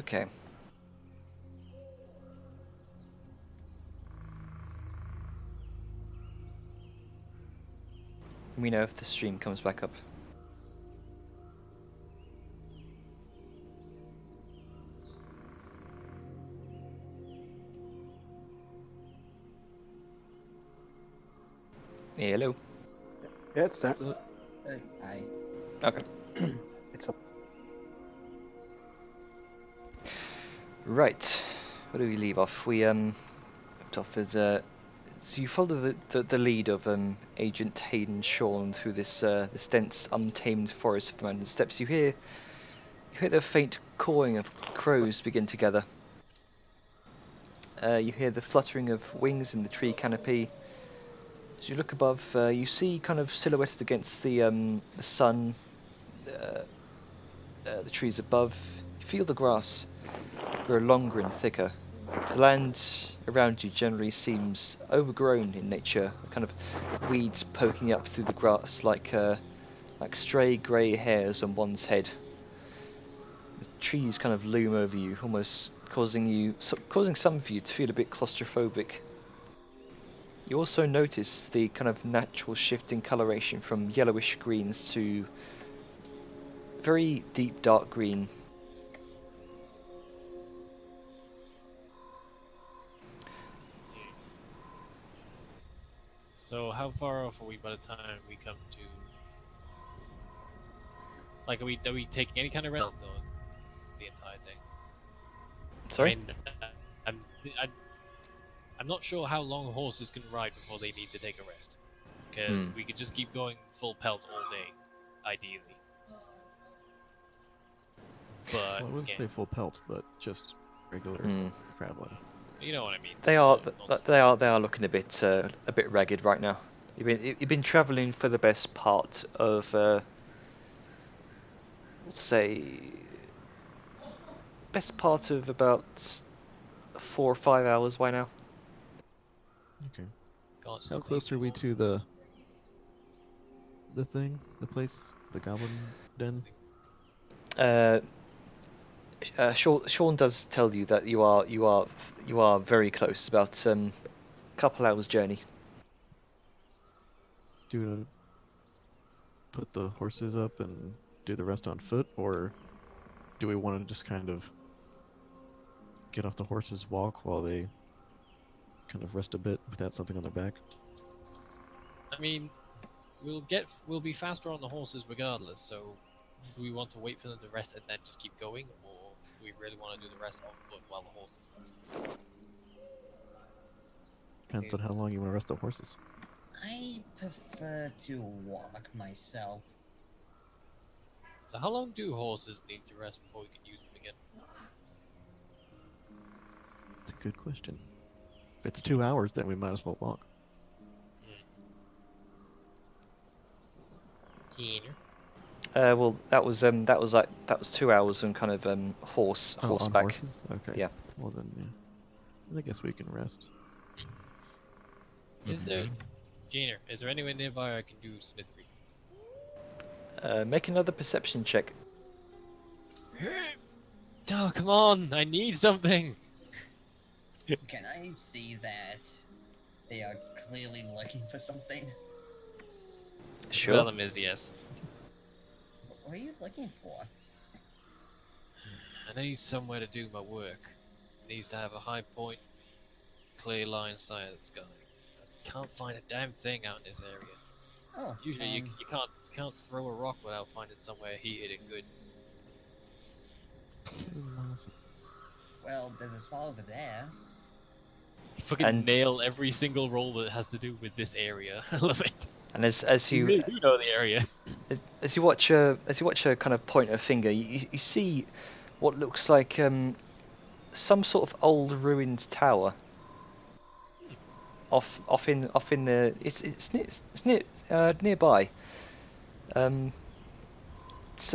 Okay. Let me know if the stream comes back up. Hey, hello. Yeah, it's there. Hi. Okay. It's up. Right. Where do we leave off? We left off as so you follow the lead of Agent Hayden Shawn through this dense, untamed forest of the mountain steppes. You hear the faint cawing of crows begin to gather. You hear the fluttering of wings in the tree canopy. As you look above, you see kind of silhouetted against the sun, the trees above. You feel the grass grow longer and thicker. The land around you generally seems overgrown in nature, kind of weeds poking up through the grass like stray grey hairs on one's head. The trees kind of loom over you, almost causing some of you to feel a bit claustrophobic. You also notice the kind of natural shift in coloration from yellowish greens to very deep dark green. So how far off are we by the time we come to? Like, are we taking any kind of rest the entire day? Sorry? I mean, I'm, I'm, I'm not sure how long horses can ride before they need to take a rest. Because we could just keep going full pelt all day, ideally. But Well, I wouldn't say full pelt, but just regular traveling. you know what I mean. They are looking a bit ragged right now. You've been travelling for the best part of let's say about 4 or 5 hours by now. Okay. How close are we to the place, the goblin den? Shawn does tell you that you are very close, about a couple hours journey. Do you want to put the horses up and do the rest on foot, or do we want to just kind of get off the horses' walk while they kind of rest a bit without something on their back? I mean, we'll be faster on the horses regardless. So, do we want to wait for them to rest and then just keep going, or do we really want to do the rest on foot while the horses rest? Depends on how long you want to rest the horses. I prefer to walk myself. So how long do horses need to rest before we can use them again? It's a good question. If it's 2 hours, then we might as well walk. Well, that was 2 hours and kind of horseback. On horses? Okay. Yeah. Well then, yeah. I guess we can rest. Is there, Jainer, is there anywhere nearby I can do smithery? Make another perception check. Oh, come on! I need something! Can I see that they are clearly looking for something? Sure. Vellum is yes. What are you looking for? I need somewhere to do my work. It needs to have a high point, clear line sight of the sky. I can't find a damn thing out in this area. Oh, Usually you can't throw a rock without finding somewhere heated and good. well, there's a spot over there. You fucking nail every single roll that has to do with this area. I love it. And as you really do know the area. As you watch her kind of point her finger, you see what looks like some sort of old ruined tower. Off in the it's nearby. It's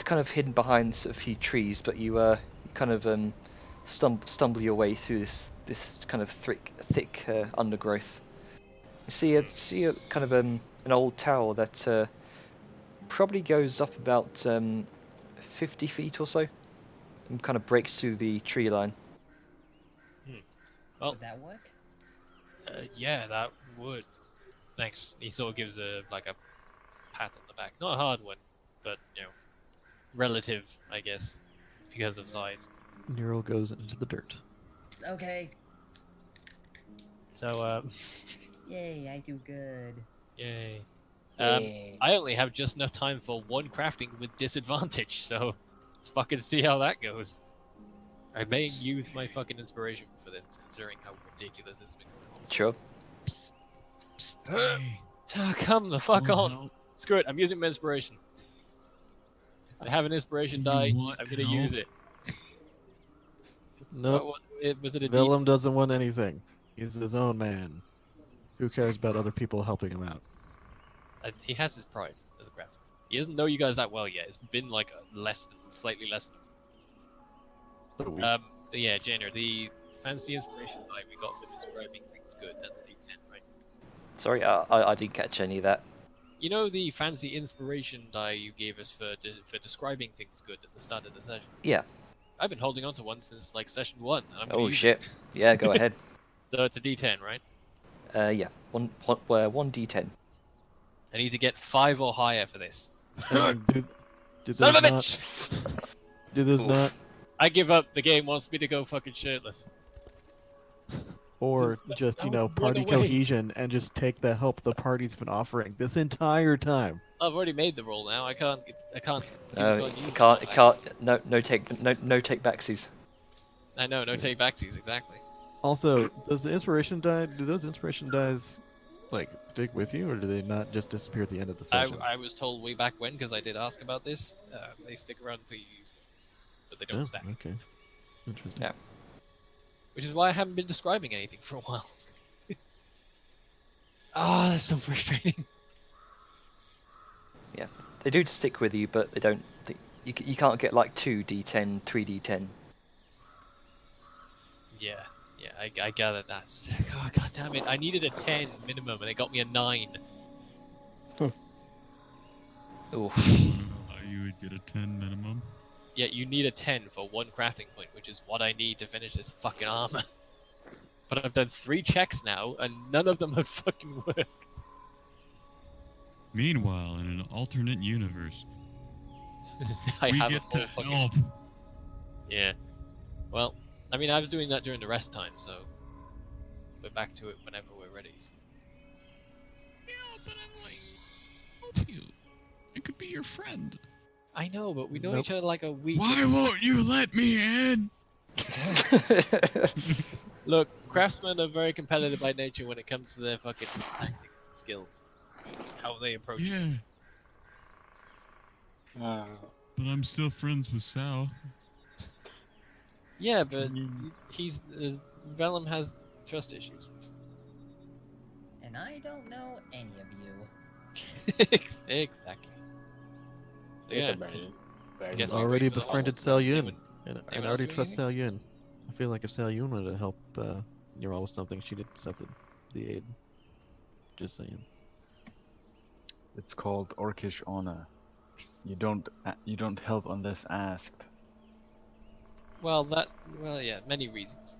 kind of hidden behind a few trees, but you kind of stumble your way through this kind of thick undergrowth. You see a kind of an old tower that probably goes up about 50 feet or so. and kind of breaks through the tree line. Well, Would that work? Yeah, that would. Thanks. He sort of gives a pat on the back. Not a hard one, but relative, I guess, because of size. Nero goes into the dirt. Okay. So, Yay, I do good. yay. Yay. I only have just enough time for one crafting with disadvantage, so let's fucking see how that goes. I may use my fucking inspiration for this, considering how ridiculous this has been going on. Sure. Hey, Come the fuck want on! help? Screw it, I'm using my inspiration. I have an inspiration You die, want I'm gonna help? use it. Nope. Was it a Willem doesn't want anything. He's his own man. Who cares about other people helping him out? He has his pride as a craftsman. He doesn't know you guys that well yet. It's been like slightly less than. But yeah, Janer, the fancy inspiration die we got for describing things good, that's D10, right? Sorry, I didn't catch any of that. You know the fancy inspiration die you gave us for describing things good at the start of the session? Yeah. I've been holding on to one since like session 1. And I'm gonna Oh use shit. it. Yeah, go ahead. So it's a D10, right? Yeah. One d10. I need to get 5 or higher for this. Did Son of a those bitch! not, did those Oof. not, I give up. The game wants me to go fucking shirtless. or Just- just, I you want know, to run party away. cohesion and just take the help the party's been offering this entire time? I've already made the roll now. I can't. No, keep you it can't. going. It can't. No take backsies. I know. No take backsies. Exactly. Also, does the inspiration die? Do those inspiration dies like stick with you, or do they not just disappear at the end of the session? I was told way back when, because I did ask about this. They stick around until you use them, but they don't Oh, stack. okay. Interesting. Yeah. Which is why I haven't been describing anything for a while. Ah, that's so frustrating. They do stick with you, but they don't. You can't get like 2d10, 3d10. Yeah, I gather that's. Oh, God damn it! I needed a 10 minimum, and it got me a 9. Oof. How you would get a 10 minimum? Yeah, you need a 10 for 1 crafting point, which is what I need to finish this fucking armor. But I've done 3 checks now, and none of them have fucking worked. Meanwhile, in an alternate universe, I we have get a to full fucking. help. Yeah. Well, I mean, I was doing that during the rest time, so we're back to it whenever we're ready. So. Yeah, but I'm like, help you. I could be your friend. I know, but we know Nope. each other like a week. Why won't you let me in? Look, craftsmen are very competitive by nature when it comes to their fucking tactic skills, how they approach Yeah. things. But I'm still friends with Sal. Yeah, but he's Vellum has trust issues. And I don't know any of you. Exactly. So, yeah. I guess He's we already wait for the befriended hostels Sal to Yun, anyone- and anyone else already doing trust Sal Yun. I feel like if Sal Yun wanted to help Neural with something, she'd accept the aid. Just saying. It's called Orcish honor. You don't help unless asked. Well, yeah, many reasons,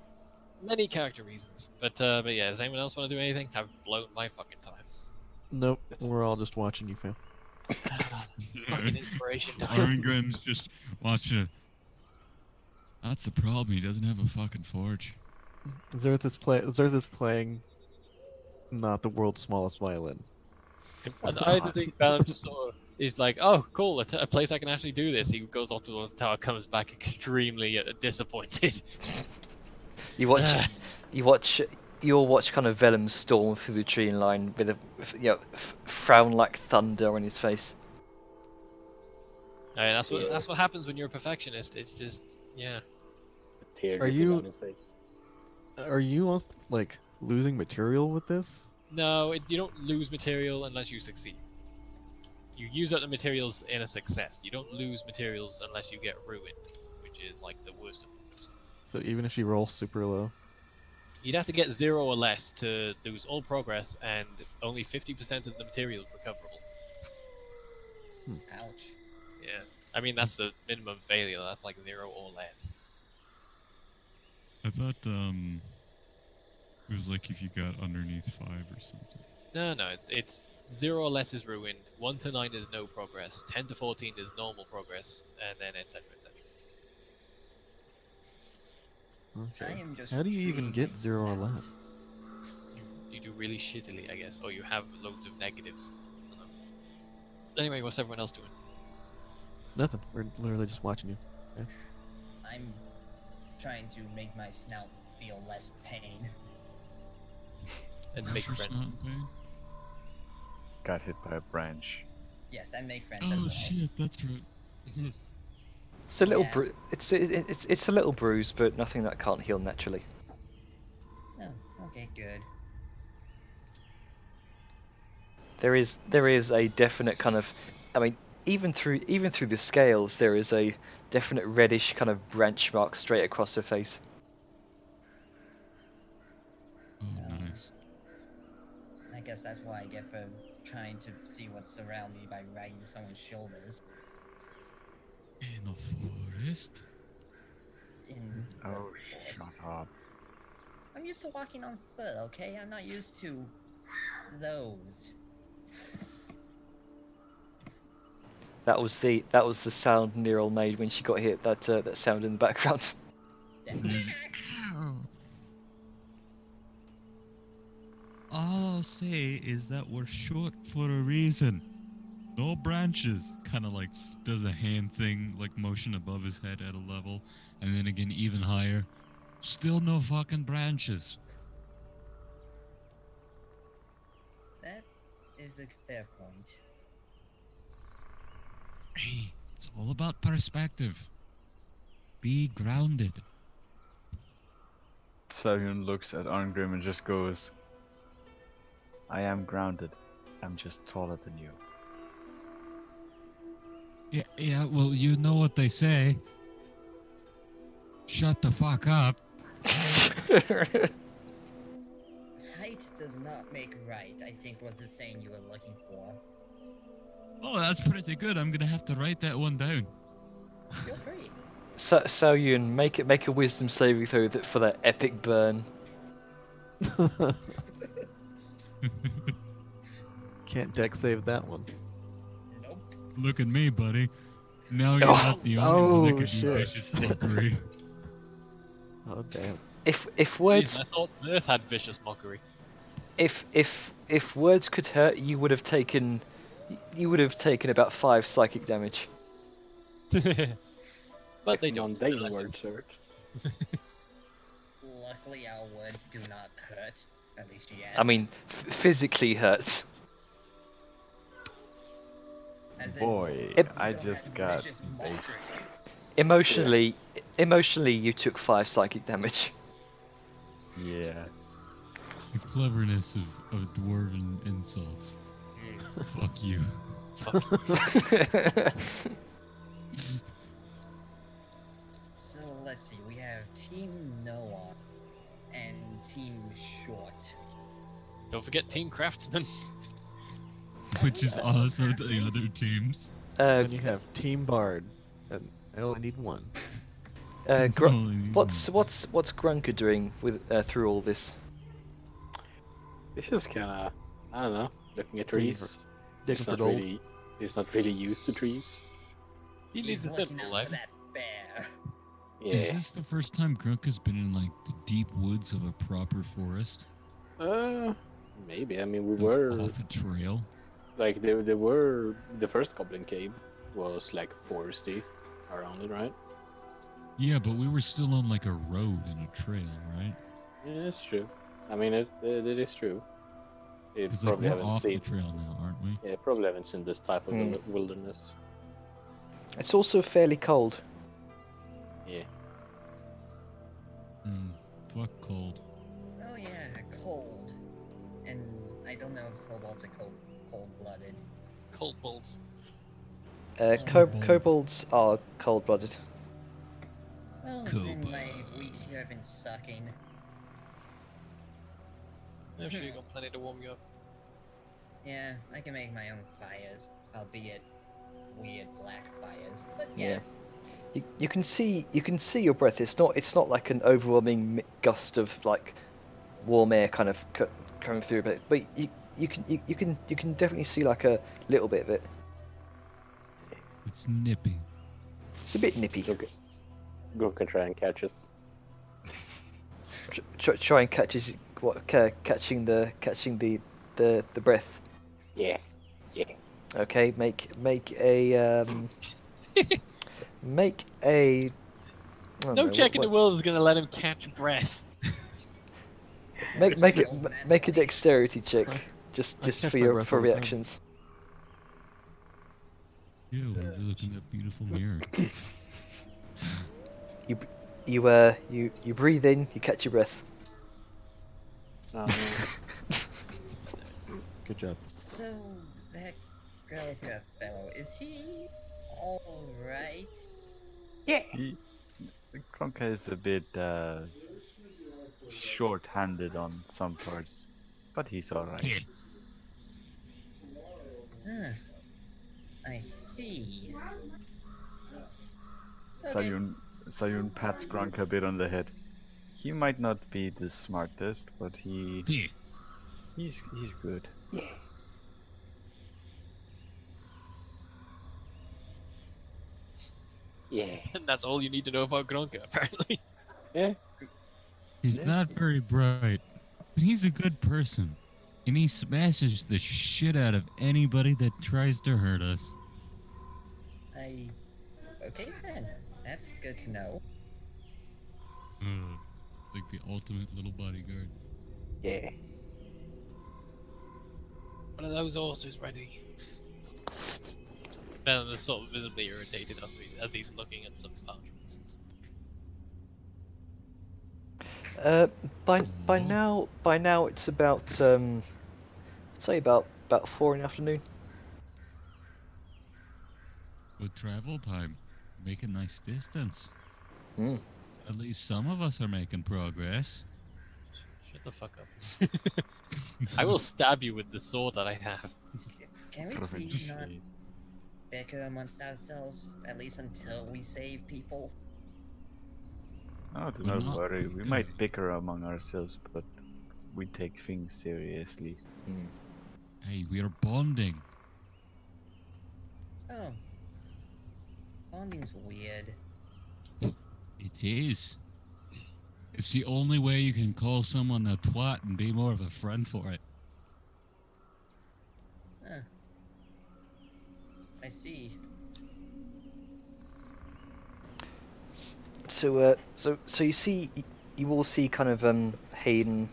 many character reasons. But yeah, does anyone else want to do anything? I've blown my fucking time. Nope, we're all just watching you fail. Fucking inspiration die. Arngrim's just watching it. That's the problem, he doesn't have a fucking forge. Zerth is playing not the world's smallest violin. And I think Vellum just sort of is like, oh, cool, a place I can actually do this. He goes off towards the tower, comes back extremely disappointed. You all watch kind of Vellum storm through the tree line with a frown like thunder on his face. I mean, that's what happens when you're a perfectionist. It's just, yeah. Are you like losing material with this? No, you don't lose material unless you succeed. You use up the materials in a success. You don't lose materials unless you get ruined, which is like the worst of the worst. So even if she rolls super low, You'd have to get 0 or less to lose all progress, and only 50% of the material is recoverable. Ouch. Yeah. I mean, that's the minimum failure. That's like 0 or less. I thought it was like if you got underneath 5 or something. No, it's 0 or less is ruined. 1 to 9 is no progress. 10 to 14 is normal progress, and then etc. etc. I Okay. am just How do you even reading get my 0 or stats. less? You do really shittily, I guess, or you have loads of negatives. I don't know. Anyway, what's everyone else doing? Nothing. We're literally just watching you. I'm trying to make my snout feel less pain. And make Pressure friends. snot pain? Got hit by a branch. Yes, and make friends as Oh well. shit, that's right. It's a little Yeah. it's a little bruise, but nothing that can't heal naturally. Oh, okay, good. There is a definite kind of, I mean, even through the scales, there is a definite reddish kind of branch mark straight across her face. Oh, nice. I guess that's what I get for trying to see what's around me by riding someone's shoulders. In the forest? In the Oh, forest. shut up. I'm used to walking on foot, okay? I'm not used to those. That was the sound Neural made when she got hit. That sound in the background. Ow. All I'll say is that we're short for a reason. No branches. Kind of like does a hand thing, like motion above his head at a level, and then again even higher. Still no fucking branches. That is a fair point. Hey, it's all about perspective. Be grounded. Salyun looks at Arngrim and just goes, I am grounded. I'm just taller than you. Yeah, well, you know what they say. Shut the fuck up. Height does not make right, I think was the saying you were looking for. Oh, that's pretty good. I'm gonna have to write that one down. Feel free. So Yun, make a wisdom saving throw for that epic burn. Can't deck save that one. Nope. Look at me, buddy. Now you're Oh. not the only one that Oh, can do shit. vicious mockery. Oh damn. If Jeez, words I thought Earth had vicious mockery. if words could hurt, you would have taken about 5 psychic damage. But they don't. Mundane unless words it's- hurt. Luckily, our words do not hurt. At least yet. I mean, physically hurts. As in, Boy, It- I don't just have got vicious based. mockery. Emotionally, you took 5 psychic damage. Yeah. The cleverness of dwarven insults. Fuck you. So let's see, we have Team Noah and Team Short. Don't forget Team Craftsman. Which is awesome to the other teams. Then you have Team Bard, and I only need one. What's Grunker doing with through all this? It's just kinda, I don't know, looking at trees. Digging He's for not gold. really, he's not really used to trees. He needs a He's looking simple out life. for that bear. Yeah. Is this the first time Grunk has been in like the deep woods of a proper forest? Maybe. I mean, we Like, were off a trail? like there were the first Goblin Cave was like foresty around it, right? Yeah, but we were still on like a road and a trail, right? Yeah, that's true. I mean, it is true. You Because like probably we're haven't off seen. the trail now, aren't we? Yeah, probably haven't seen this type of Hmm. wilderness. It's also fairly cold. Yeah. Fuck cold. Oh yeah, cold. And I don't know if kobolds are cold-blooded. Cold bulbs. Kobolds are cold-blooded. Well, then my weeks here have been sucking. I'm sure you got plenty to warm you up. Yeah, I can make my own fires, albeit weird black fires. But Yeah. yeah, You can see your breath. It's not like an overwhelming gust of like warm air kind of coming through, but you can definitely see like a little bit of it. It's nipping. It's a bit nippy. Okay. Go can try and catch it. Try and catching the breath. Yeah. Yeah. Okay, make a make a. I don't No know, check in the what- world is gonna let him catch breath. make a dexterity check, just I catch for my your breath for all the time. reactions. Yeah, when you're looking at beautiful mirror. You breathe in, you catch your breath. Good job. so that Gurkha fellow, is he alright? Grunka is a bit short-handed on some parts, but he's alright. Kid. Huh. I see. Okay. Sayun pats Grunka a bit on the head. He might not be the smartest, but Here. he's good. Yeah. And that's all you need to know about Gronka, apparently. Yeah. He's Yeah. not very bright, but he's a good person. And he smashes the shit out of anybody that tries to hurt us. Okay then. That's good to know. Like the ultimate little bodyguard. Yeah. One of those horses ready. Ben is sort of visibly irritated as he's looking at some parchments. By now it's about I'd say about 4 in the afternoon. With travel time, make a nice distance. Mm. At least some of us are making progress. Shut the fuck up. I will stab you with the sword that I have. Can we please not bicker amongst ourselves, at least until we save people? Oh, do We're not not worry. We bickering. might bicker among ourselves, but we take things seriously. Hey, we are bonding. Oh. Bonding's weird. It is. It's the only way you can call someone a twat and be more of a friend for it. Huh. I see. So you all see kind of Hayden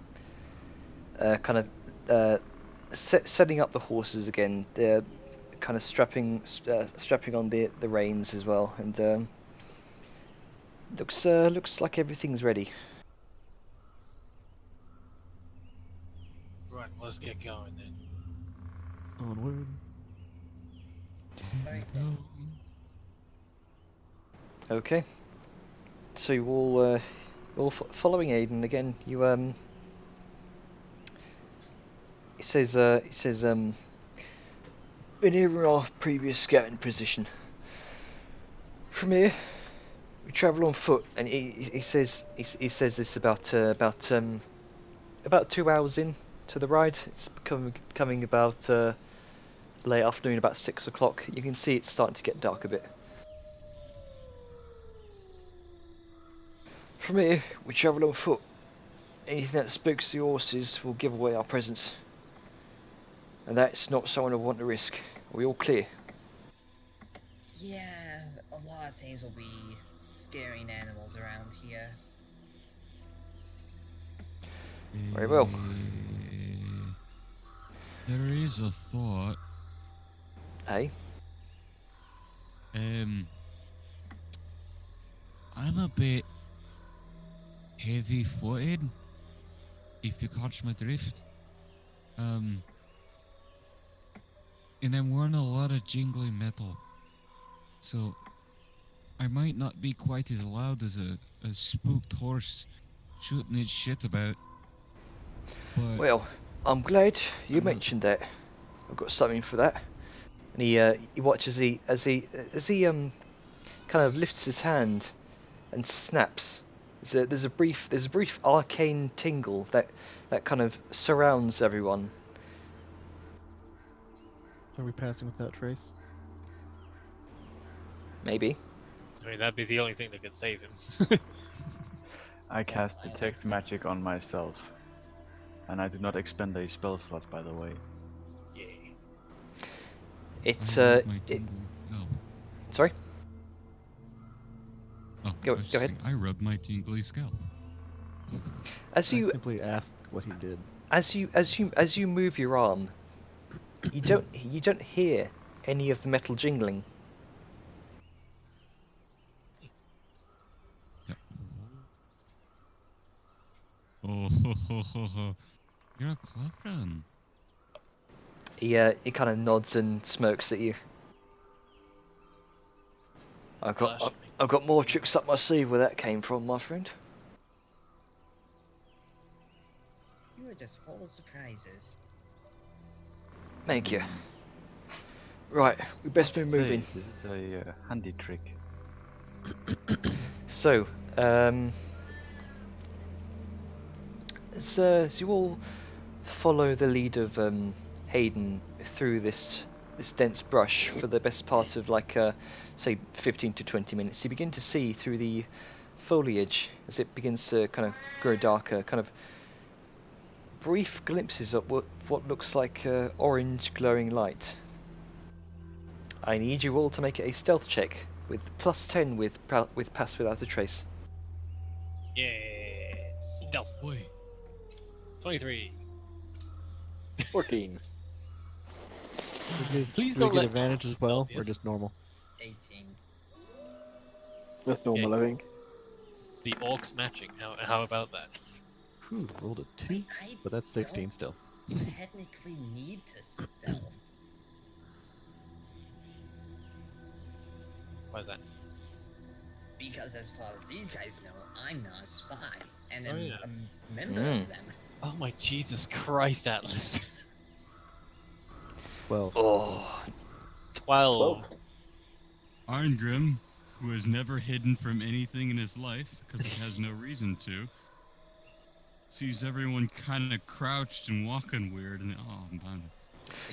kind of setting up the horses again. They're kind of strapping on the reins as well, and looks like everything's ready. Right, let's get going then. Onward. Right. Go. Okay. So you all following Aiden again. You he says been here in our previous scouting position. From here, we travel on foot, and he says this about 2 hours in to the ride. It's coming about late afternoon, about 6 o'clock. You can see it's starting to get dark a bit. From here, we travel on foot. Anything that spooks the horses will give away our presence. And that's not someone I want to risk. Are we all clear? Yeah, a lot of things will be scaring animals around here. Very well. There is a thought. Hey? I'm a bit heavy-footed, if you catch my drift. And I'm wearing a lot of jingly metal, so I might not be quite as loud as a spooked horse shooting its shit about. But Well, I'm glad you mentioned that. I've got something for that. And he watches as he kind of lifts his hand and snaps. There's a brief arcane tingle that kind of surrounds everyone. Are we passing without trace? Maybe. I mean, that'd be the only thing that could save him. I cast silence. detect magic on myself, and I do not expend a spell slot, by the way. Yeah. It's I rubbed my it, tingly- oh. sorry. Oh, Go- I was just go ahead. saying, I rubbed my tingly scalp. As I you simply asked what he did. as you move your arm, you don't hear any of the metal jingling. Yeah. Oh, ho, ho, ho. You're a clown. He kind of nods and smokes at you. Flashing me. I've got more tricks up my sleeve where that came from, my friend. You were just full of surprises. Thank you. Right, we best be Say, moving. This is a handy trick. So, as you all follow the lead of Hayden through this dense brush for the best part of say 15 to 20 minutes, you begin to see through the foliage as it begins to kind of grow darker, kind of brief glimpses of what looks like orange glowing light. I need you all to make a stealth check with +10 with pass without a trace. Yeah. Stealth. Boy. 23. 14. Please Do don't we get let advantage as well, or Celsius. just normal? 18. That's normal, I think. The orcs matching. How about that? Whew, rolled a 2, Wait, I but that's 16 don't still. technically need to stealth. Why is that? Because as far as these guys know, I'm not a spy. And Oh, I'm yeah. a member Mm. of them. Oh my Jesus Christ, Atlas. 12. Oh, 12. Arngrim, who has never hidden from anything in his life because he has no reason to, sees everyone kind of crouched and walking weird, and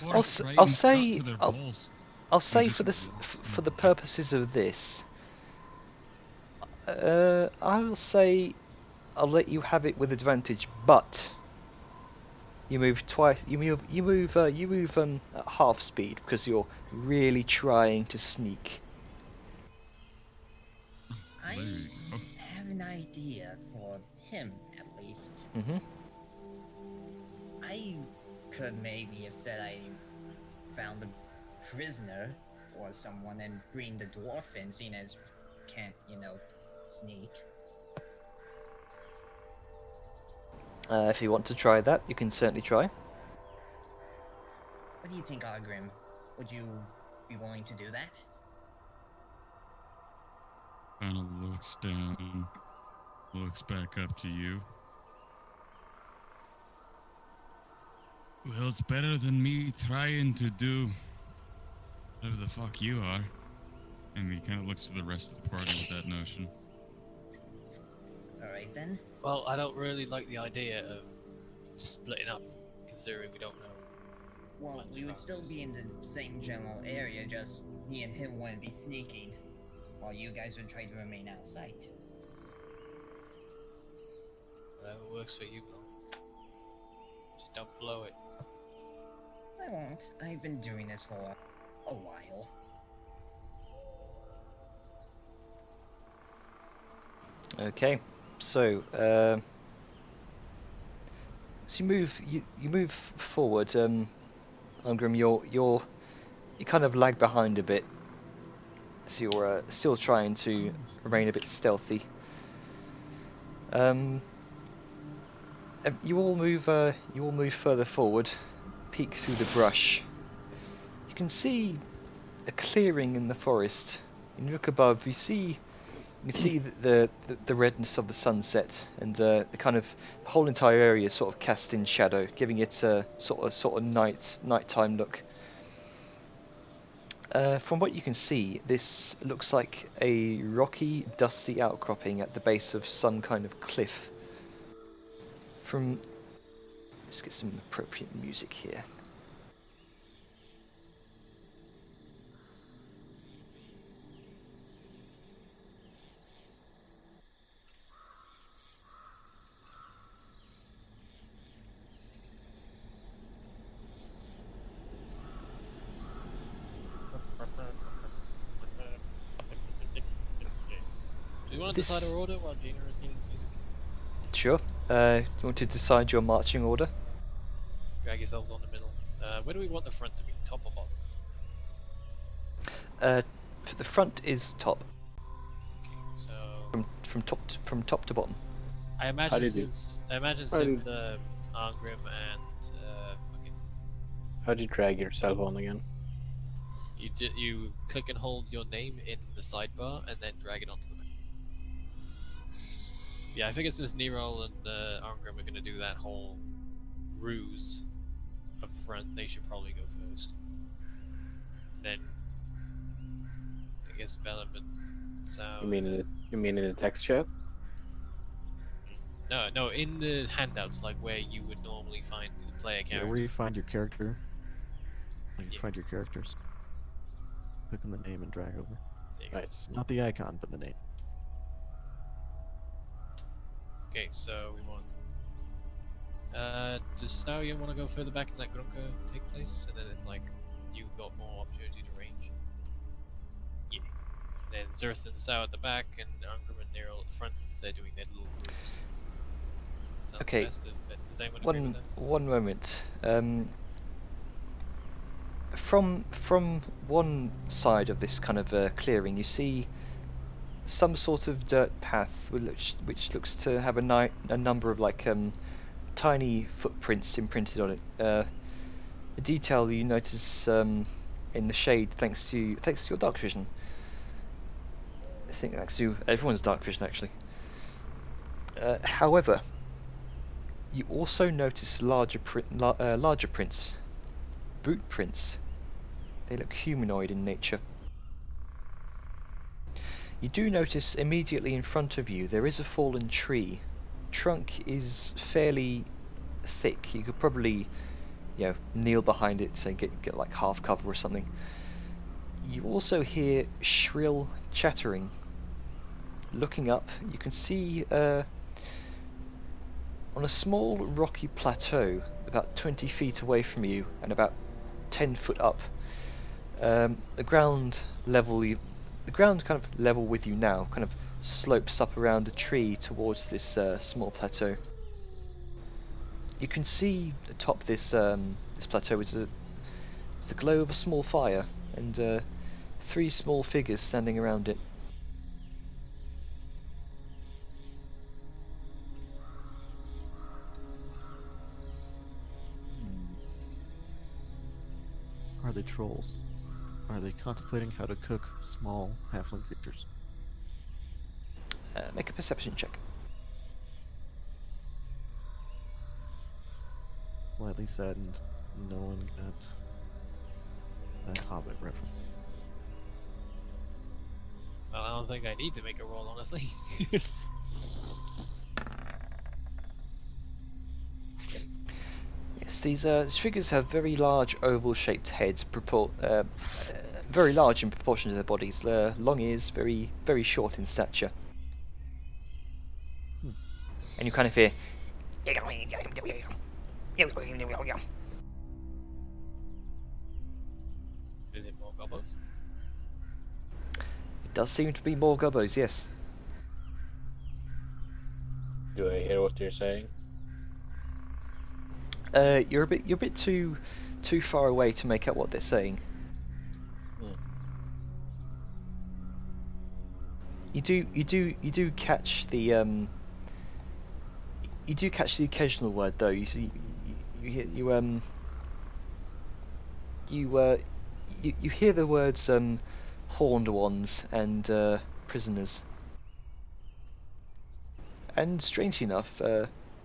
I'll say to their I'll- balls. I'll say just for this relax for and- the purposes of this, I'll say I'll let you have it with advantage, but you move twice. You move at half speed because you're really trying to sneak. I There you go. have an idea for him, at least. Mm-hmm. I could maybe have said I found a prisoner or someone and bring the dwarf in, seeing as can't, sneak. If you want to try that, you can certainly try. What do you think, Argrim? Would you be willing to do that? Kind of looks down, looks back up to you. Well, it's better than me trying to do whatever the fuck you are. And he kind of looks to the rest of the party with that notion. Alright then. Well, I don't really like the idea of just splitting up, considering we don't know. Well, we would still be in the same general area, just me and him wouldn't be sneaking, while you guys would try to remain out of sight. Whatever works for you, bro. Just don't blow it. I won't. I've been doing this for a while. Okay, so you move forward. Arngrim, you kind of lag behind a bit, so you're still trying to remain a bit stealthy. You all move further forward, peek through the brush. You can see a clearing in the forest. When you look above, you see the redness of the sunset, and the kind of the whole entire area is sort of cast in shadow, giving it a sort of nighttime look. From what you can see, this looks like a rocky, dusty outcropping at the base of some kind of cliff. Let's get some appropriate music here. Do you want to This- decide our order while Gina is getting music? Sure. You want to decide your marching order? Drag yourselves on the middle. Where do we want the front to be? Top or bottom? The front is top, So from top to bottom. I How imagine did you- since Arngrim and fucking How do you drag yourself on again? you click and hold your name in the sidebar and then drag it onto the map. Yeah, I figured since Nero and Arngrim are gonna do that whole ruse up front, they should probably go first. Then I guess Velum and Sao. You mean in the text chat? No, in the handouts, like where you would normally find the player Yeah, character. where you find your character. Like you Yeah. find your characters. Click on the name and drag over. There you go. Right. Not the icon, but the name. Okay, so we want. Does Sao want to go further back and let Grunka take place? And then it's like, you've got more opportunity to range. Yeah. Then Zerth and Sao at the back, and Arngrim and Nero at the front since they're doing their little groups. Sounds Okay. best does anyone agree with that? One moment. From one side of this kind of clearing, you see some sort of dirt path which looks to have a number of like tiny footprints imprinted on it. A detail you notice in the shade thanks to your dark vision. I think thanks to everyone's dark vision actually. However, you also notice larger prints, boot prints. They look humanoid in nature. You do notice immediately in front of you there is a fallen tree. Trunk is fairly thick. You could probably, kneel behind it and get like half cover or something. You also hear shrill chattering. Looking up, you can see on a small rocky plateau about 20 feet away from you and about 10 foot up. The ground kind of level with you now, kind of slopes up around a tree towards this small plateau. You can see atop this plateau is the glow of a small fire and 3 small figures standing around it. Are they trolls? Are they contemplating how to cook small halfling creatures? Make a perception check. Well, at least that and no one got that Hobbit reference. Well, I don't think I need to make a roll, honestly. Yes, these figures have very large oval-shaped heads, very large in proportion to their bodies. Long ears, very very short in stature. And you kind of hear. Is it more gobos? It does seem to be more gubbos, yes. Do I hear what you're saying? You're a bit too far away to make out what they're saying. You do catch the occasional word though. You see, you hear the words horned ones and prisoners, and strangely enough,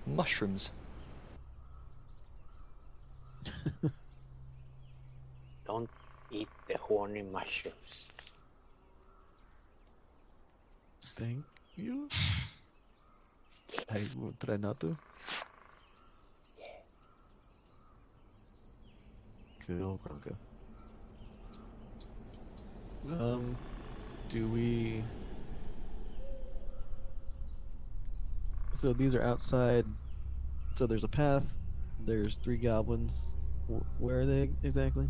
mushrooms. Don't Eat the horny mushrooms. Thank you. I try not to. Good old Bronco. Do we? So these are outside. So there's a path. There's 3 goblins. Where are they exactly?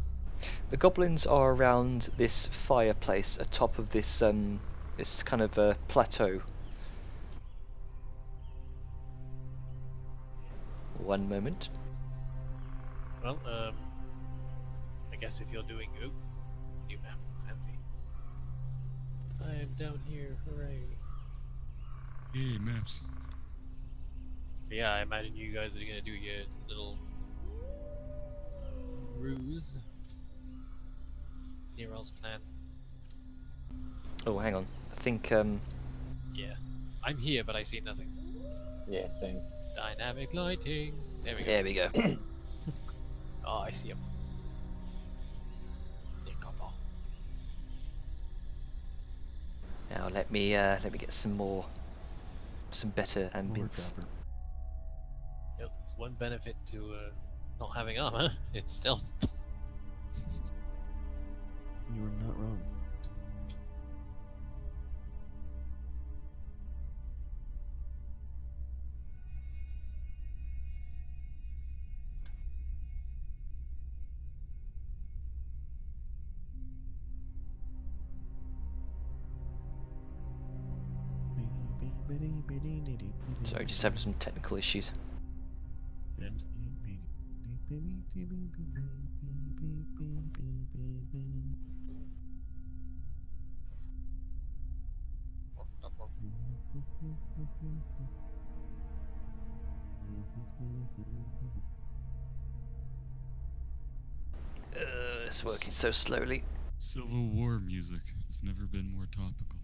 The goblins are around this fireplace atop of this this kind of plateau. One moment. Well, I guess if you're doing new map, fancy. I am down here, hooray! Yay, maps. But yeah, I imagine you guys are gonna do your little ruse. Nero's plan. Oh, hang on. I think Yeah, I'm here, but I see nothing. Yeah, same. Dynamic lighting. There we go. there we go. Oh, I see him. Now let me get some better ambience. Copper. Yep, it's one benefit to not having armor. It's stealth. You are not wrong. Sorry, just having some technical issues. It's working so slowly. Civil War music. It's never been more topical.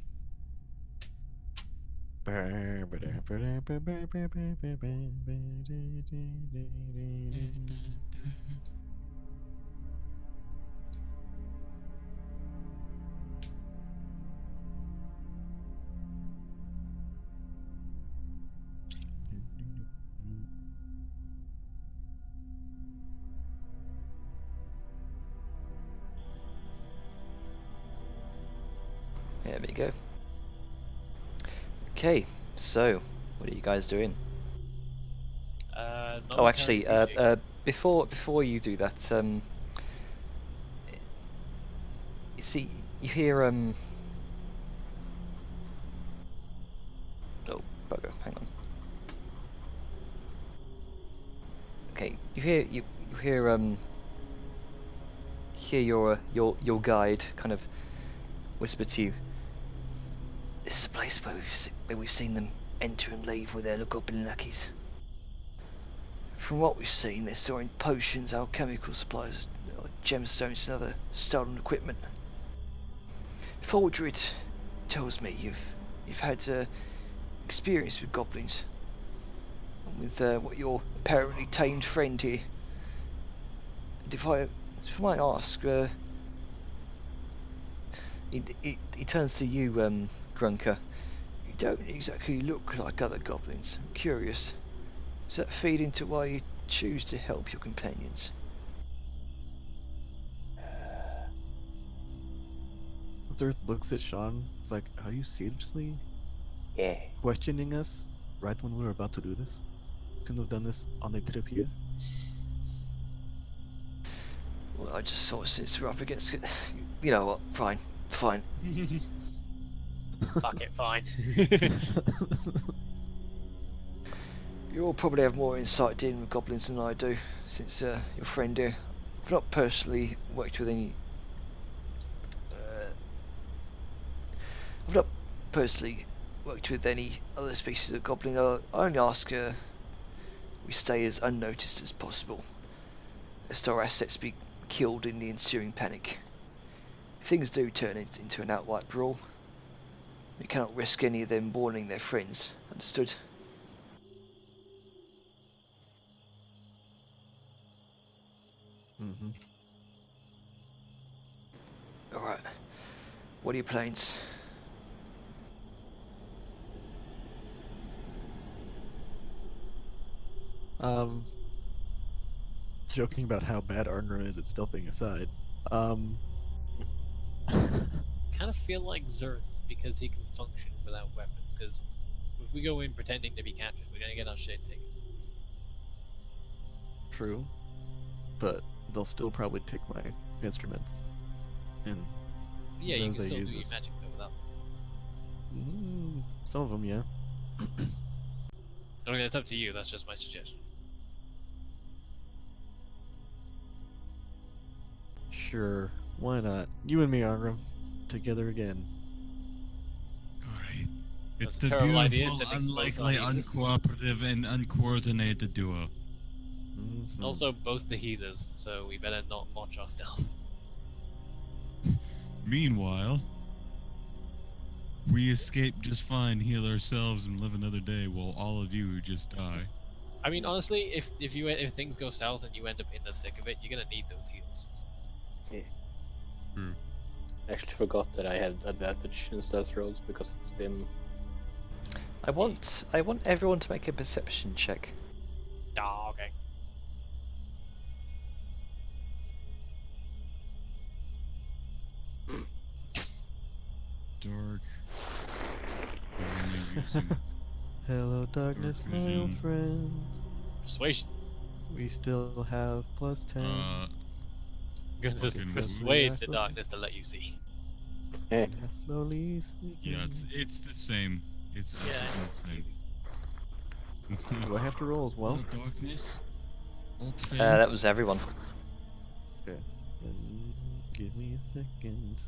There we go. Okay, so what are you guys doing? Oh, actually, before you do that, you see, you hear oh, bugger, hang on. Okay, you hear your guide kind of whisper to you. This is a place where we've seen them enter and leave with their goblin lackeys. From what we've seen, they're storing potions, alchemical supplies, gemstones and other stolen equipment. Fordred tells me you've had experience with goblins, and with what your apparently tamed friend here. And if I might ask, he turns to you, Grunker. You don't exactly look like other goblins. I'm curious. Does that feed into why you choose to help your companions? Zerth looks at Sean. It's like, are you seriously Yeah. questioning us right when we were about to do this? Couldn't have done this on the trip here. Well, I just thought since we're up against it, you know what? Fine. Fuck it, fine. You all probably have more insight dealing with goblins than I do, since your friend here. I've not personally worked with any. I've not personally worked with any other species of goblin. I only ask we stay as unnoticed as possible, lest our assets be killed in the ensuing panic. If things do turn into an outright brawl, we cannot risk any of them warning their friends. Understood? Mm-hmm. Alright. What are your plans? Joking about how bad Arngrim is at stealthing aside, Kind of feel like Zerth because he can function without weapons. Because if we go in pretending to be captured, we're gonna get our shit taken. true, but they'll still probably take my instruments. And Yeah, you those can I still do use your as- magic though without. some of them, yeah. I mean, it's up to you. That's just my suggestion. Sure, why not? You and me, Arngrim, together again. Alright. It's That's a the terrible idea, beautiful, sending both unlikely, our healers. uncooperative, and uncoordinated duo. Mhm. Also, both the healers, so we better not botch our stealth. Meanwhile, we escape just fine, heal ourselves, and live another day while all of you just die. I mean, honestly, if things go south and you end up in the thick of it, you're gonna need those heals. True. I actually forgot that I had advantage in stealth rolls because it's dim. I want everyone to make a perception check. Ah, okay. Dark. Only using Hello, darkness, Dark my old vision. friend. Persuasion. We still have +10. Gonna just Fucking persuade the absolutely. darkness to let you see. Eh, Yeah, slowly sneaking. yeah, it's the same. It's Yeah, absolutely the same. Do I have to roll as well? All darkness. Alt failed. That was everyone. Okay. Then give me a second.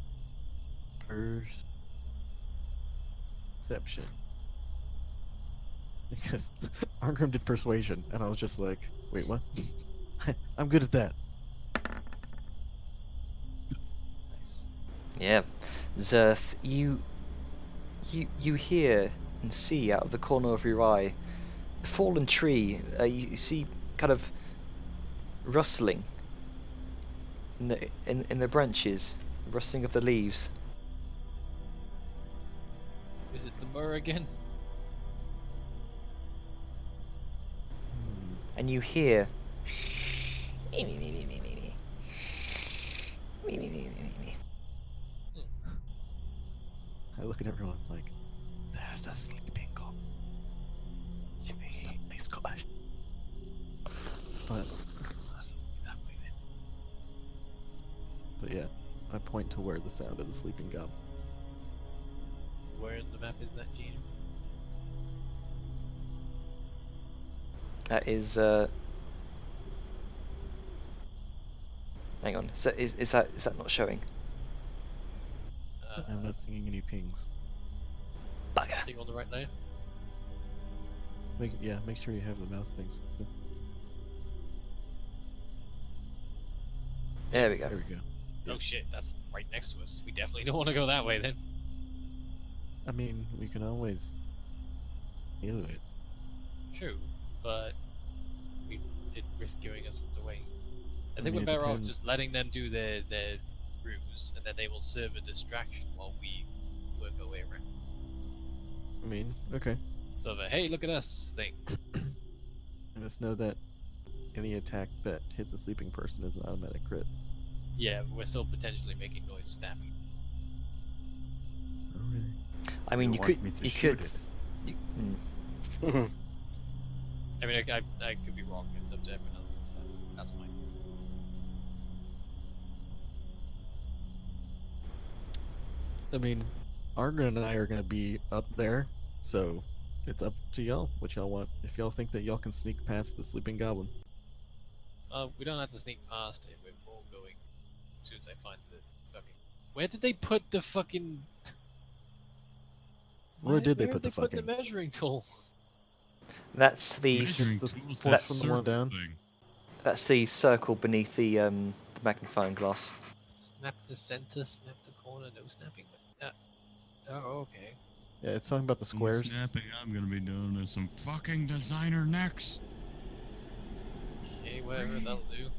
Perception. Because Arngrim did persuasion, and I was just like, wait, what? I'm good at that. Nice. Yeah. Zerth, you hear and see out of the corner of your eye a fallen tree. You see kind of rustling in the branches, rustling of the leaves. Is it the Mur again? And you hear I look at everyone, it's like, there's a sleeping goblin. Somebody's gosh. But, That way then. but yeah, I point to where the sound of the sleeping goblin is. Where in the map is that, Gene? that is hang on, is that not showing? I'm not seeing any pings. Bugger. Thing on the right now? Make sure you have the mouse things. There we go. There we go. Oh Yes. shit, that's right next to us. We definitely don't want to go that way then. I mean, we can always heal it. True, but it risks giving us away. I I think mean, we're it better off depends. just letting them do their ruse, and then they will serve a distraction while we work our way around. I mean, okay. So the hey, look at us thing. I just know that any attack that hits a sleeping person is an automatic crit. Yeah, but we're still potentially making noise stabbing. Oh, really? I mean, You you want could me to you shoot could it? you, I mean, I could be wrong. It's up to everyone else. That's fine. I mean, Arngrim and I are gonna be up there, so it's up to y'all what y'all want. If y'all think that y'all can sneak past the sleeping goblin. We don't have to sneak past it. We're all going as soon as I find the fucking. Where did they put the fucking? Where did they where put the did they put the fucking- measuring tool? that's the Measuring the tools force that from the one circle down. thing. that's the circle beneath the magnifying glass. Snap to center, snap to corner, no snapping. Oh, okay. Yeah, it's talking about the Some squares. snapping I'm gonna be doing is some fucking designer necks. Okay, whatever, that'll do.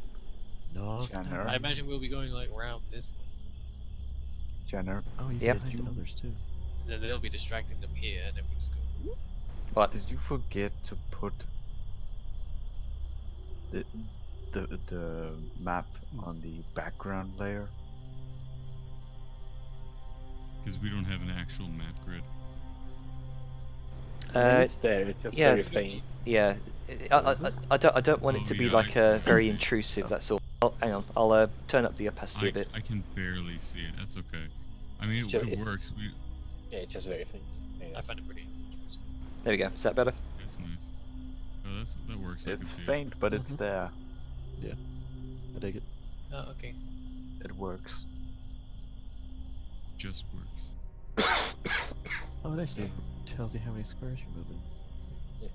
No, Scanner. snap. I imagine we'll be going like around this way. Jenner, Oh, you Yep. can assign to others too. And then they'll be distracting them here, and then we just go. What? did you forget to put the map on the background layer? Because we don't have an actual map grid. It's there. It's just yeah. very faint. Yeah, I don't want it Oh, to be yeah, like I- very intrusive. That's all. Oh, hang on, I'll turn up the opacity a bit. I can barely see it. That's okay. I mean, It's it, just- it works. Yeah, it's just very faint. Yeah. I find it pretty. There we go. Is that better? That's nice. Oh, that works. I can It's see faint, but it's Mhm. there. I dig it. Oh, okay. It works. it. Just works. Oh, it actually tells you how many squares you're moving. Yeah.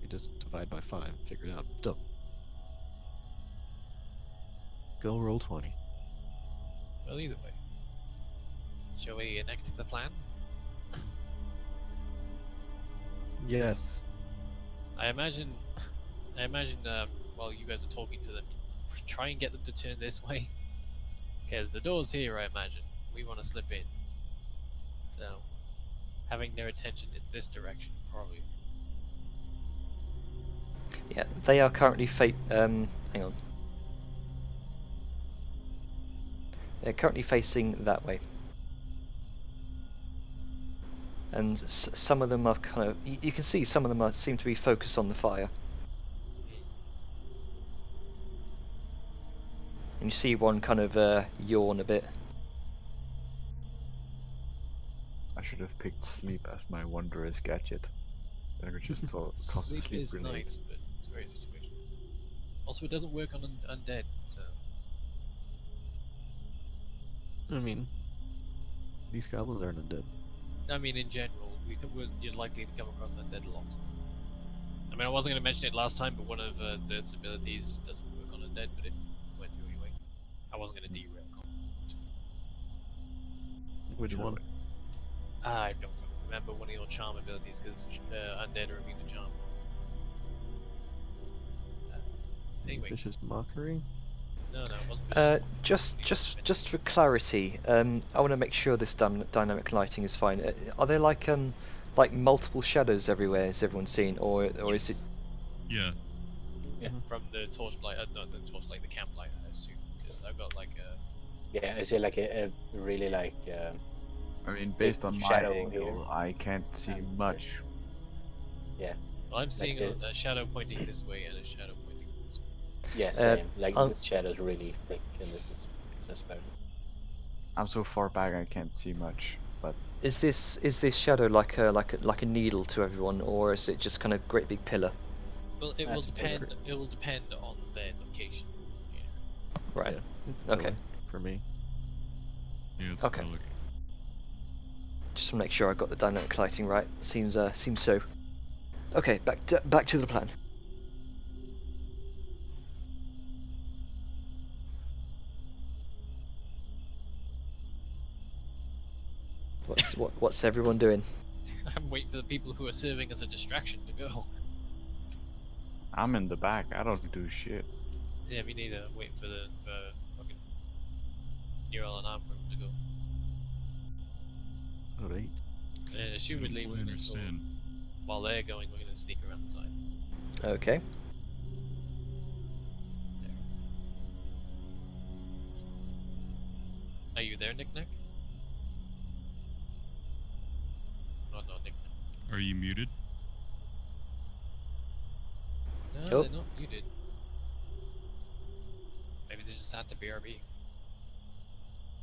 You just divide by 5, figure it out. Still. Go roll 20. Well, either way. Shall we enact the plan? Yes. I imagine, while you guys are talking to them, try and get them to turn this way. Because the door's here, I imagine. We want to slip in. So, having their attention in this direction, probably. Yeah, they are currently hang on. They're currently facing that way. And some of them are kind of, you can see some of them seem to be focused on the fire. And you see one kind of yawn a bit. I should have picked sleep as my wondrous gadget. Then I could just toss a Sleep sleep is grenade. nice, but it's very situational. Also, it doesn't work on undead, so... I mean, these goblins aren't undead. I mean, in general, you're likely to come across undead a lot. I mean, I wasn't going to mention it last time, but one of Zerth's abilities doesn't work on undead, but it went through anyway. I wasn't going to derail conversation. Which one? I don't remember one of your charm abilities, because undead are immune to charm. Anyway, Vicious Mockery? no, it wasn't vicious. Just for clarity, I want to make sure this dynamic lighting is fine. Are there like multiple shadows everywhere? Is everyone seen, or is it? Yeah. From the torchlight, not the torchlight, the camp light, I assume, because I've got like a... Yeah, I see like a really like. I mean, based on my shadow angle, here. I can't see much. Yeah. Well, I'm seeing the- a shadow pointing this way and a shadow pointing this way. Yeah, same. Like the shadow's really thick, and this is transparent. I'm so far back I can't see much, but Is this shadow like a needle to everyone, or is it just kind of great big pillar? Well, it will That's depend. different. It will depend on their location. You know. Right. Yeah, it's Okay. pillar for me. Yeah, it's Okay. pillar. Just to make sure I got the dynamic lighting right. Seems so. Okay, back to the plan. What's everyone doing? I'm waiting for the people who are serving as a distraction to go. I'm in the back. I don't do shit. Yeah, me neither. I'm waiting for fucking Neural and Armor to go. Alright. And assumedly, I we're gonna go, understand. while they're going, we're gonna sneak around the side. Okay. Are you there, Nick? Oh no, Nick. Are you muted? No, Oh. they're not muted. Maybe they just had to BRB.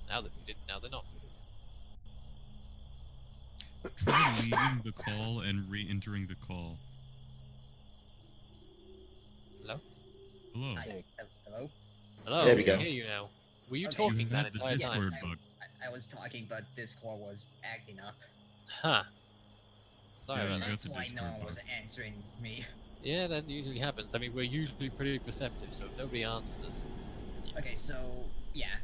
Now they're muted. Now they're not muted. Try leaving the call and re-entering the call. Hello? Hello. Hi. Hello? Hello. There we we can go. hear you now. Were you Okay. talking You that had the entire time? Discord Yes, bug. I was talking, but Discord was acting up. Huh. Sorry Yeah, about you that. got That's the why no Discord one was bug. answering me. Yeah, that usually happens. I mean, we're usually pretty perceptive, so if nobody answers us. Okay, so yeah,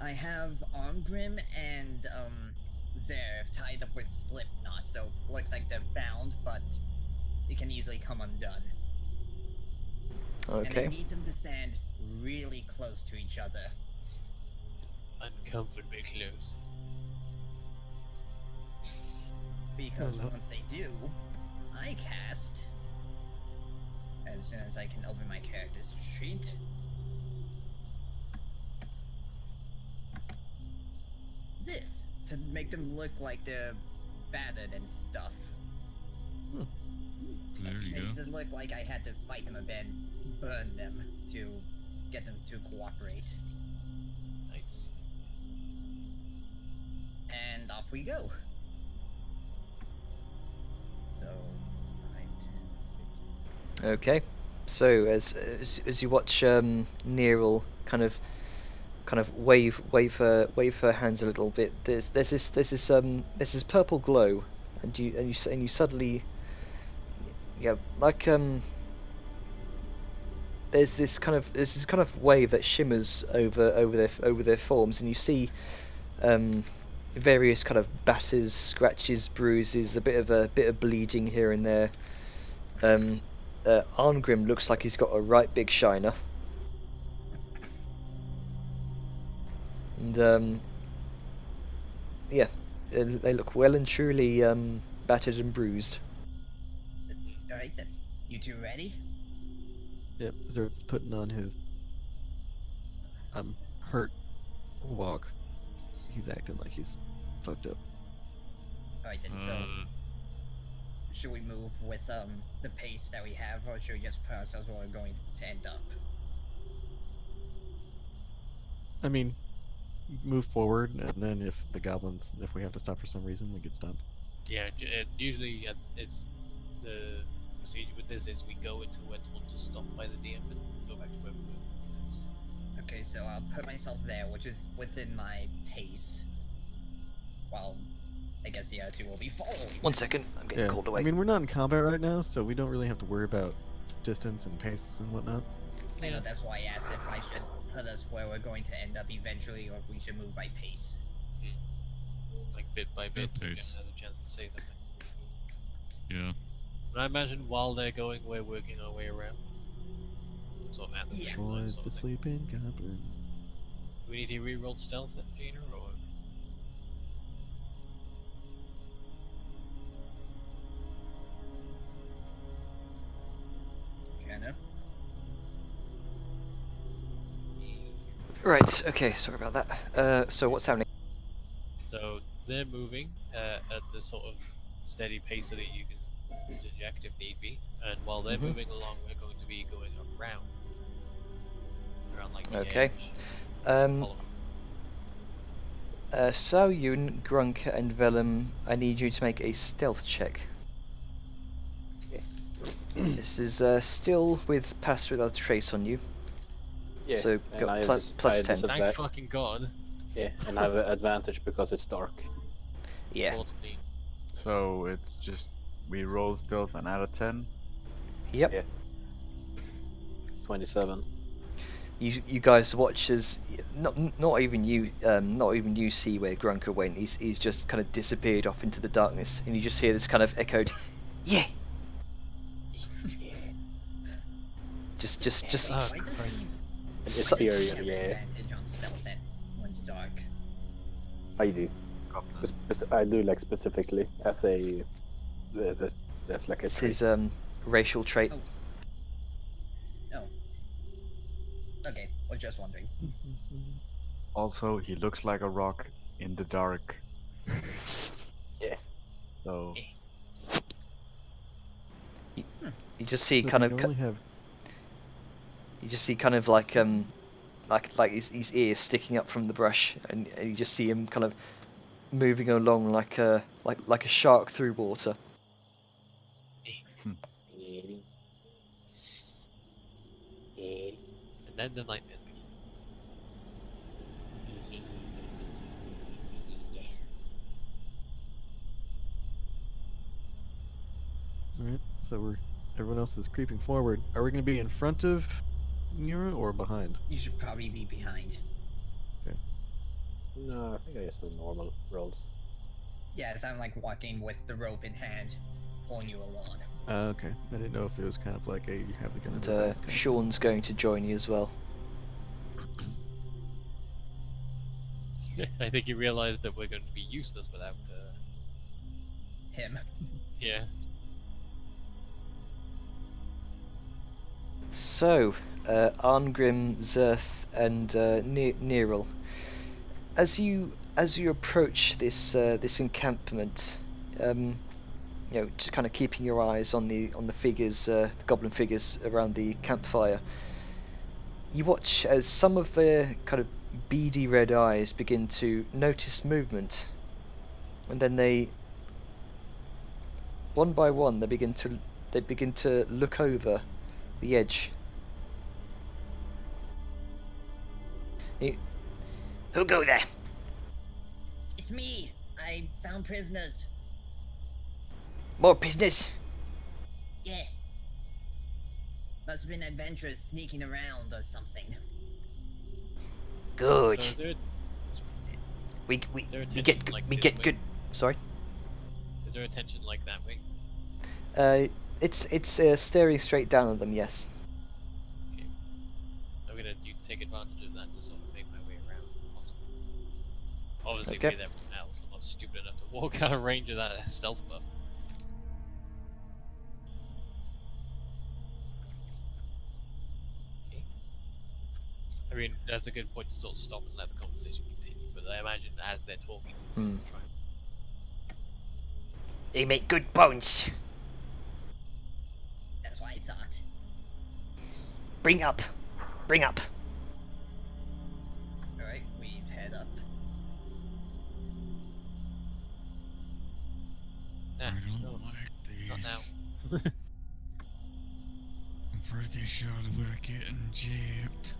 I have Armgrim and Zerv tied up with Slipknot, so looks like they're bound, but it can easily come undone. And I Okay. need them to stand really close to each other. uncomfort me close. Because Hello. once they do, I cast, as soon as I can open my character's sheet, this to make them look like they're battered and stuff. There you Makes go. it look like I had to fight them a bit, burn them to get them to cooperate. Nice. And off we go. So, 5, 10, Okay. So as you watch Neril kind of wave her hands a little bit, there's this purple glow, and you suddenly, yeah, like there's this kind of wave that shimmers over their forms, and you see various kind of batters, scratches, bruises, a bit of bleeding here and there. Arngrim looks like he's got a right big shiner, and yeah, they look well and truly battered and bruised. Alright then. You two ready? Yep, Zert's putting on his hurt walk. He's acting like he's fucked up. Alright then, so should we move with the pace that we have, or should we just put ourselves where we're going to end up? I mean, move forward, and then if we have to stop for some reason, we get stopped. Yeah, usually it's the procedure with this is we go into where told to stop by the DM and go back to where we were. Okay, so I'll put myself there, which is within my pace. Well, I guess the other two will be following. 1 second, I'm getting called away. I mean, we're not in combat right now, so we don't really have to worry about distance and pace and whatnot. I know, that's why I asked if I should put us where we're going to end up eventually, or if we should move by pace. Like bit by bit, so we can pace. have a chance to say something. Yeah. But I imagine while they're going, we're working our way around. Sort of at the same time, Avoid sort the of thing. sleeping goblin. Do we need to reroll stealth then, Gina, or? Jenna? Right. Okay. Sorry about that. So what's happening? So they're moving at the sort of steady pace so that you can interject if need be. And while they're Mhm. moving along, we're going to be going around like the Okay. edge. Um, Follow. Saoyun, Grunk, and Vellum, I need you to make a stealth check. This is still with pass without trace on you. Yeah, So, and go I have plus- dis- plus I 10. disadva- Thank fucking god. Yeah, and I have an advantage because it's dark. Yeah. 14. So it's just we roll stealth and add a 10. Yep. Yeah. 27. You guys watch as not even you see where Grunker went. He's just kind of disappeared off into the darkness, and you just hear this kind of echoed, yeah. Just Ah, Why does Christ. he So- Exterior, yeah. advantage on stealth then when it's dark? I do. I do like specifically as a that's like a it's trait. his racial trait. Oh. Okay, was just wondering. Also, he looks like a rock in the dark. Yeah. So You just see So kind we of only have you just see kind of like his ears sticking up from the brush, and you just see him kind of moving along like a shark through water. And then the nightmares begin. Alright, so everyone else is creeping forward. Are we going to be in front of Nira or behind? You should probably be behind. No, I think I just do normal rolls. Yes, I'm like walking with the rope in hand, pulling you along. Okay. I didn't know if it was kind of like you have the gun in And your hands kind of Sean's going to join you as well. I think he realized that we're going to be useless without. Him. Yeah. So, Arngrim, Zerth, and Neril, as you approach this encampment, just kind of keeping your eyes on the figures, the goblin figures around the campfire, you watch as some of their kind of beady red eyes begin to notice movement, and then they, one by one, they begin to look over the edge. Who'll go there? It's me. I found prisoners. More prisoners? Yeah. Must have been adventurers sneaking around or something. Good. So is there, we is there a get tension like we this get way? good. Sorry. Is there a tension like that way? It's staring straight down at them. Yes. Okay. I'm gonna take advantage of that to sort of make my way around. Possible. Obviously, Okay. with everyone else, I'm not stupid enough to walk out of range of that stealth buff. Okay. I mean, that's a good point to sort of stop and let the conversation continue. But I imagine as they're talking, Hmm. try. They make good bones. That's what I thought. Bring up. Alright, we head up. Nah, I don't no, like not these. now. I'm pretty sure we're getting gypped.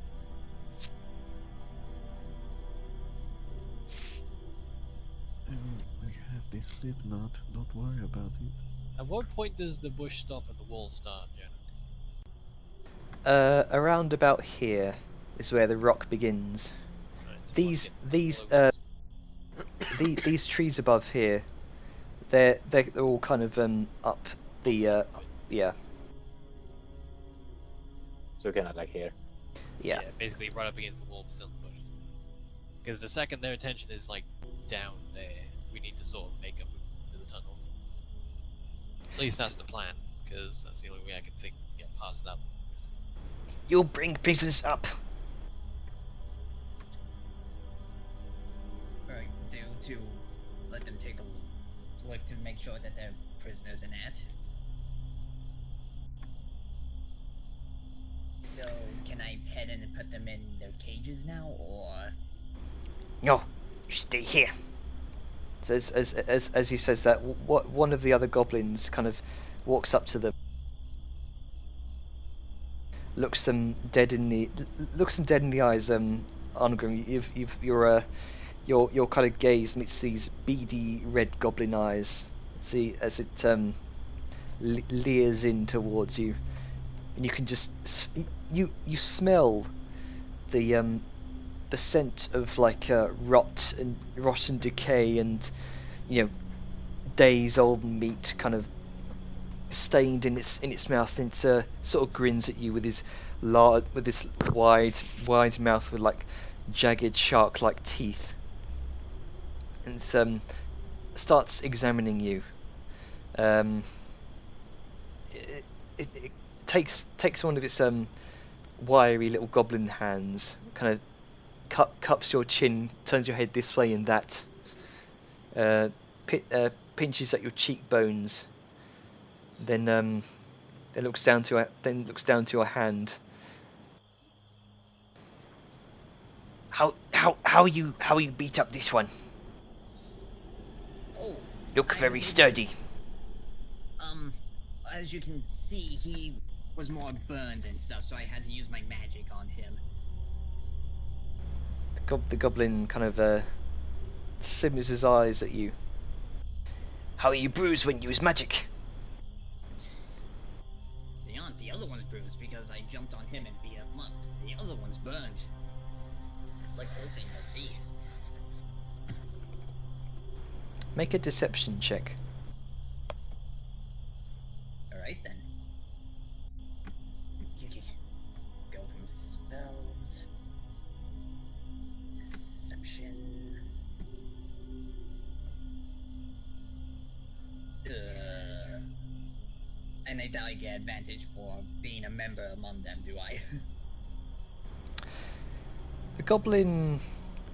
We have the slip knot. Don't worry about it. At what point does the bush stop and the wall start, Jenna? Around about here is where the rock begins. Right, so These we're these getting close. these trees above here, they're all kind of up the yeah. So kind of like here. Yeah. Basically right up against the wall, but still in the bushes. Because the second their attention is like down there, we need to sort of make a move to the tunnel. At least that's the plan, because that's the only way I can think to get past that. You'll bring prisoners up. Alright, to let them take a look to make sure that they're prisoners in that. So, can I head in and put them in their cages now, or...? No, you stay here. So as he says that, one of the other goblins kind of walks up to them, looks them dead in the eyes. Arngrim, your kind of gaze meets these beady red goblin eyes. See as it leers in towards you, and you can just you smell the scent of like rot and decay and days old meat kind of stained in its mouth, and it sort of grins at you with his wide mouth with like jagged shark like teeth, and starts examining you. It takes one of its wiry little goblin hands, kind of cups your chin, turns your head this way and that, pinches at your cheekbones, then looks down to your hand. How you beat up this one? Oh, Look I very was- sturdy. As you can see, he was more burned and stuff, so I had to use my magic on him. The goblin kind of simmers his eyes at you. How are you bruised when you use magic? The other one's bruised because I jumped on him and beat him up. The other one's burned. Look closer and you'll see. Make a deception check. Alright then. Go from spells. Deception. any delegate advantage for being a member among them, do I? The goblin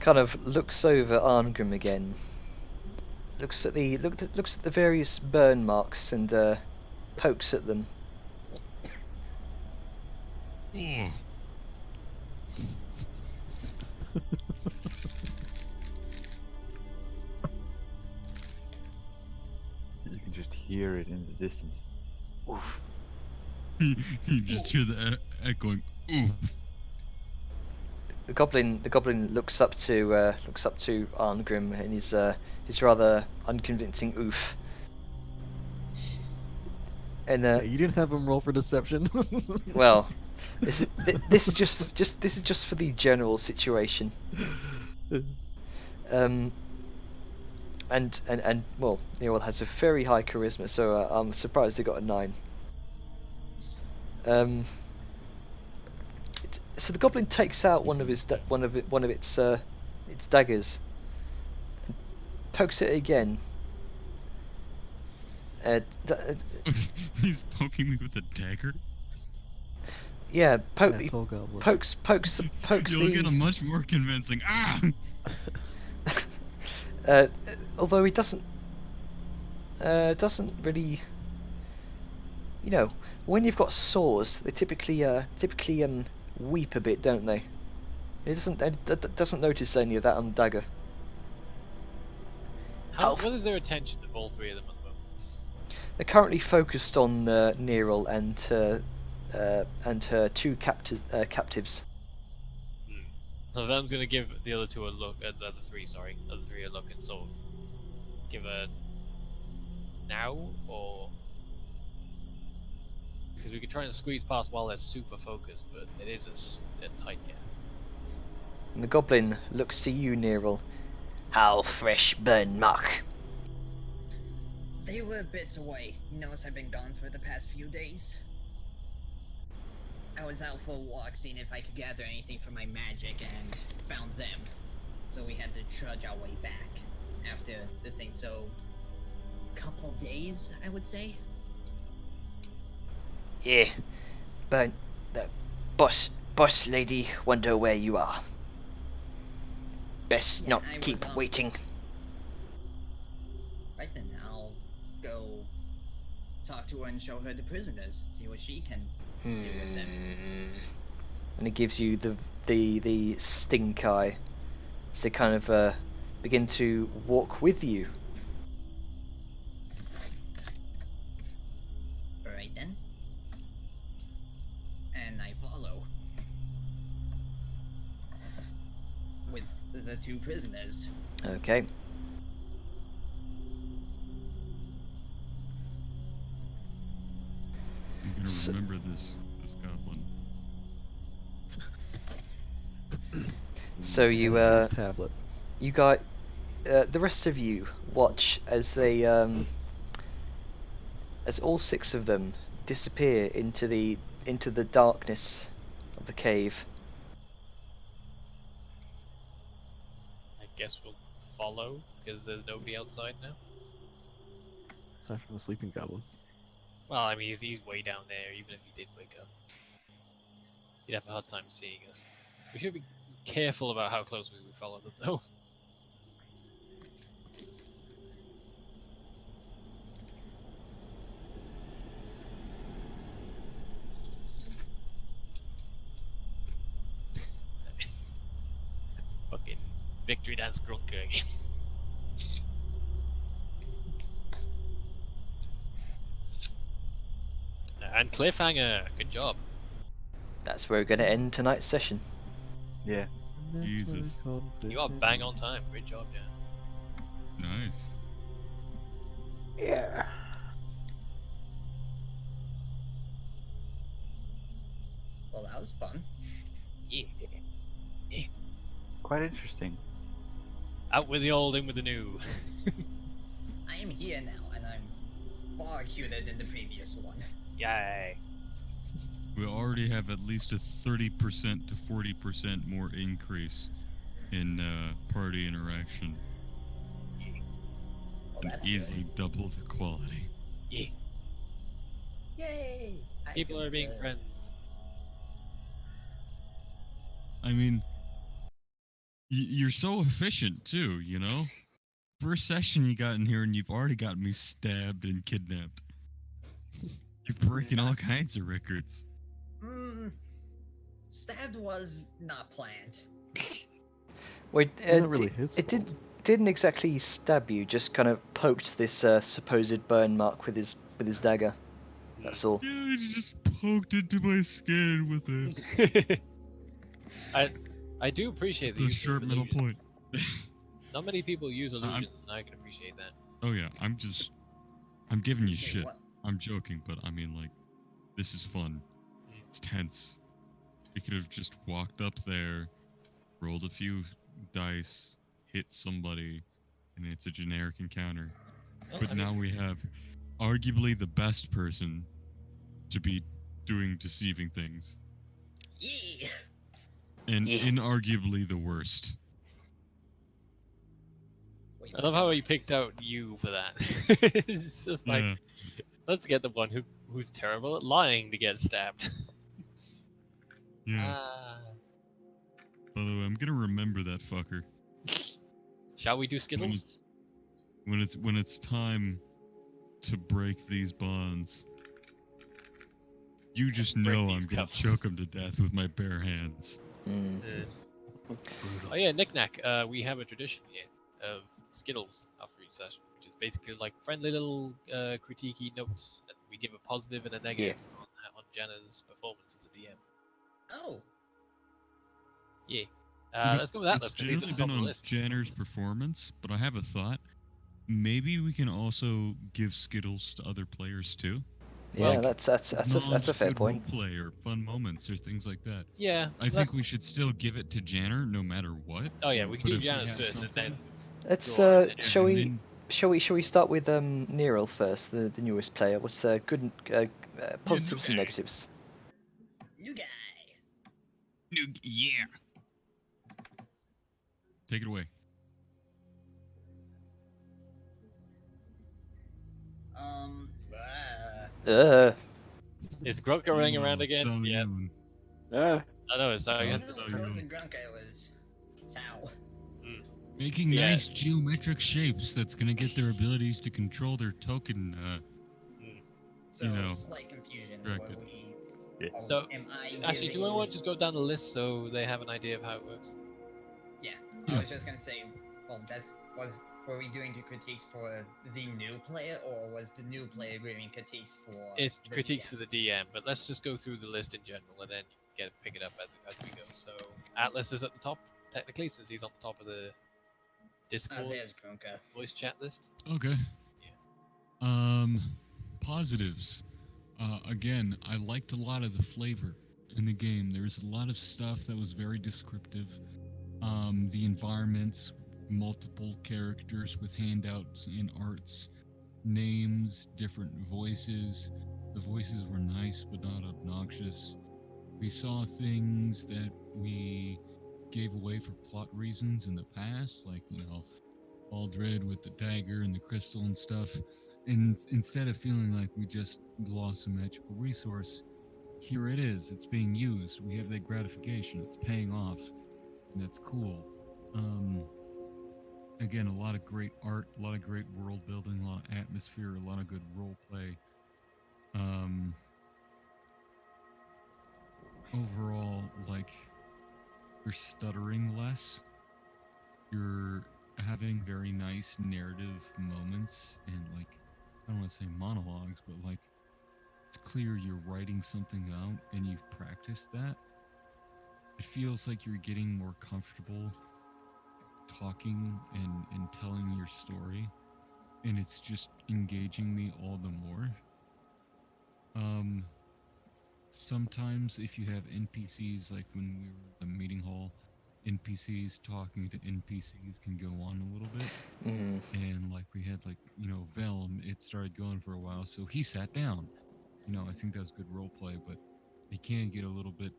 kind of looks over Arngrim again. Looks at the various burn marks and pokes at them. Oh, You can just hear it in the distance. Oof. you just hear the echoing. Oof. The goblin looks up to Arngrim and his rather unconvincing oof. And Yeah, you didn't have him roll for deception. well, this is just for the general situation. And well, Nero has a very high charisma, so I'm surprised he got a 9. So the goblin takes out one of its daggers, and pokes it again. He's poking me with a dagger. Yeah, Asshole goblins. pokes You'll the. get a much more convincing. Ah! Although he doesn't really, you know, when you've got sores, they typically weep a bit, don't they? He doesn't notice any of that on the dagger. What is their attention of all three of them at the moment? They're currently focused on Neril and her 2 captives. So I'm gonna give the other two a look, the other three a look and sort of give a now, or because we could try and squeeze past while they're super focused, but it is a tight gap. And the goblin looks to you, Neril. How fresh burn mark. They were bits away. You notice I've been gone for the past few days. I was out for a walk, seeing if I could gather anything from my magic, and found them. So we had to trudge our way back after the thing. So, couple days, I would say. Yeah, but the boss lady wonder where you are. Best Yeah, not I keep was, waiting. Right then, I'll go talk to her and show her the prisoners, see what she can do with them. And it gives you the stink eye. So they kind of begin to walk with you. Alright then. And I follow. With the 2 prisoners. Okay. I'm gonna So- remember this goblin. So you Tablet. you got the rest of you watch as they as all 6 of them disappear into the darkness of the cave. I guess we'll follow because there's nobody outside now. Aside from the sleeping goblin. Well, I mean, he's way down there. Even if he did wake up, he'd have a hard time seeing us. We should be careful about how closely we follow them, though. Fucking victory dance grunker again. And cliffhanger. Good job. That's where we're going to end tonight's session. Yeah. Jesus. You are bang on time. Great job, Jan. Nice. Yeah. Well, that was fun. Yeah. Quite interesting. Out with the old, in with the new. I am here now, and I'm far cuter than the previous one. Yay. We already have at least a 30% to 40% more increase in party interaction. Well, And that's easily double the quality. Yeah. Yay! I People do are being good. friends. I mean, you're so efficient too, you know? First session you got in here and you've already got me stabbed and kidnapped. You're breaking all Nuts. kinds of records. Stabbed was not planned. Wait, It's not really his it fault. didn't exactly stab you. Just kind of poked this supposed burn mark with his dagger. That's all. Yeah, you just poked into my skin with a, I do appreciate the the use sharp of metal point. illusions. Not many people use I'm- illusions, and I can appreciate that. Oh yeah, I'm giving you Appreciate shit. what? I'm joking, but I mean, like, this is fun. It's tense. You could have just walked up there, rolled a few dice, hit somebody, and it's a generic encounter. Well, But I mean, now we have arguably the best person to be doing deceiving things, Yeah. and Yeah. inarguably the worst. Wait, I love how he picked out you for that. It's just like, Yeah. let's get the one who's terrible at lying to get stabbed. Yeah. Ah. By the way, I'm gonna remember that fucker Shall we do when Skittles? when it's time to break these bonds. You just Break know these I'm gonna cuffs. choke him to death with my bare hands. Mm. Oh yeah, Knick-Knack. We have a tradition here of Skittles after each session, which is basically like friendly little critiquey notes, and we give a positive and a negative on Jenna's performance as a DM. Oh, Yeah. You know, Let's go with that it's list because he's at generally the top been of the on list. Janner's performance, but I have a thought. Maybe we can also give Skittles to other players too. Yeah, Like, that's a fair good point. roleplay or fun moments or things like that. Yeah. I think we should still give it to Janner no matter what. Oh yeah, we can But do if we Janus have first, and then something- Let's draw our attention. shall and we then- shall we start with Neril first, the newest player. What's good positives and guy. negatives? new guy. Yeah. Take it away. Uh, is Grunk running around Oh, again? so Yeah. young. Yeah. I know. It's Oh, I not. know so Grunk young. and Grunka was Sao. Making Yeah. nice geometric shapes that's gonna get their abilities to control their token. So know, slight confusion. directed. Or So, am I Actually, do I giving- want to just go down the list so they have an idea of how it works? Yeah, Yeah. I was just gonna say. Well, were we doing the critiques for the new player, or was the new player giving critiques for? It's the critiques DM? for the DM, but let's just go through the list in general and then pick it up as we go. So Atlas is at the top technically, since he's on the top of the Discord There's Grunka. voice chat list. Okay. Positives. Again, I liked a lot of the flavor in the game. There's a lot of stuff that was very descriptive. The environments, multiple characters with handouts and arts, names, different voices. The voices were nice but not obnoxious. We saw things that we gave away for plot reasons in the past, like, Aldred with the dagger and the crystal and stuff. And instead of feeling like we just lost a magical resource, here it is. It's being used. We have that gratification. It's paying off. And that's cool. Again, a lot of great art, a lot of great world building, a lot of atmosphere, a lot of good role play. Overall, like, you're stuttering less. You're having very nice narrative moments and, like, I don't want to say monologues, but, like, it's clear you're writing something out and you've practiced that. It feels like you're getting more comfortable talking and telling your story, and it's just engaging me all the more. Sometimes if you have NPCs, like when we were in the meeting hall, NPCs talking to NPCs can go on a little bit. Mm. And like we had Velm, it started going for a while, so he sat down. I think that was good role play, but it can get a little bit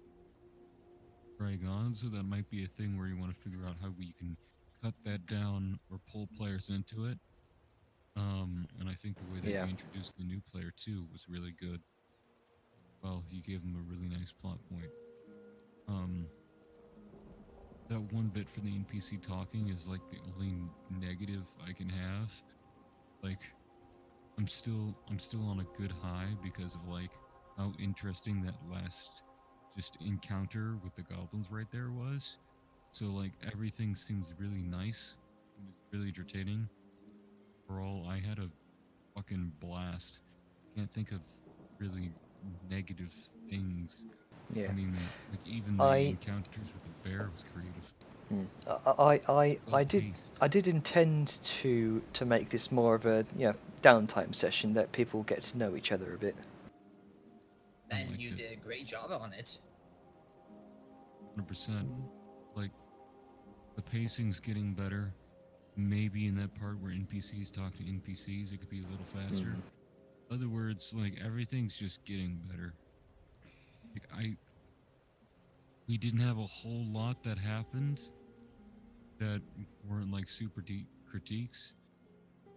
drag on, so that might be a thing where you want to figure out how you can cut that down or pull players into it. And I think the way that Yeah. you introduced the new player too was really good. well, you gave them a really nice plot point. That one bit for the NPC talking is like the only negative I can have. Like, I'm still on a good high because of like how interesting that last just encounter with the goblins right there was. So like everything seems really nice. It was really entertaining. Overall, I had a fucking blast. Can't think of really negative things. Yeah. I mean, like even the I encounters with the bear was creative. I Well-paced. did intend to make this more of a downtime session that people get to know each other a bit. I And liked you it. did a great job on it. 100%. Like, the pacing's getting better. Maybe in that part where NPCs talk to NPCs, it could be a little faster. Other words, like, everything's just getting better. Like, we didn't have a whole lot that happened that weren't, like, super deep critiques.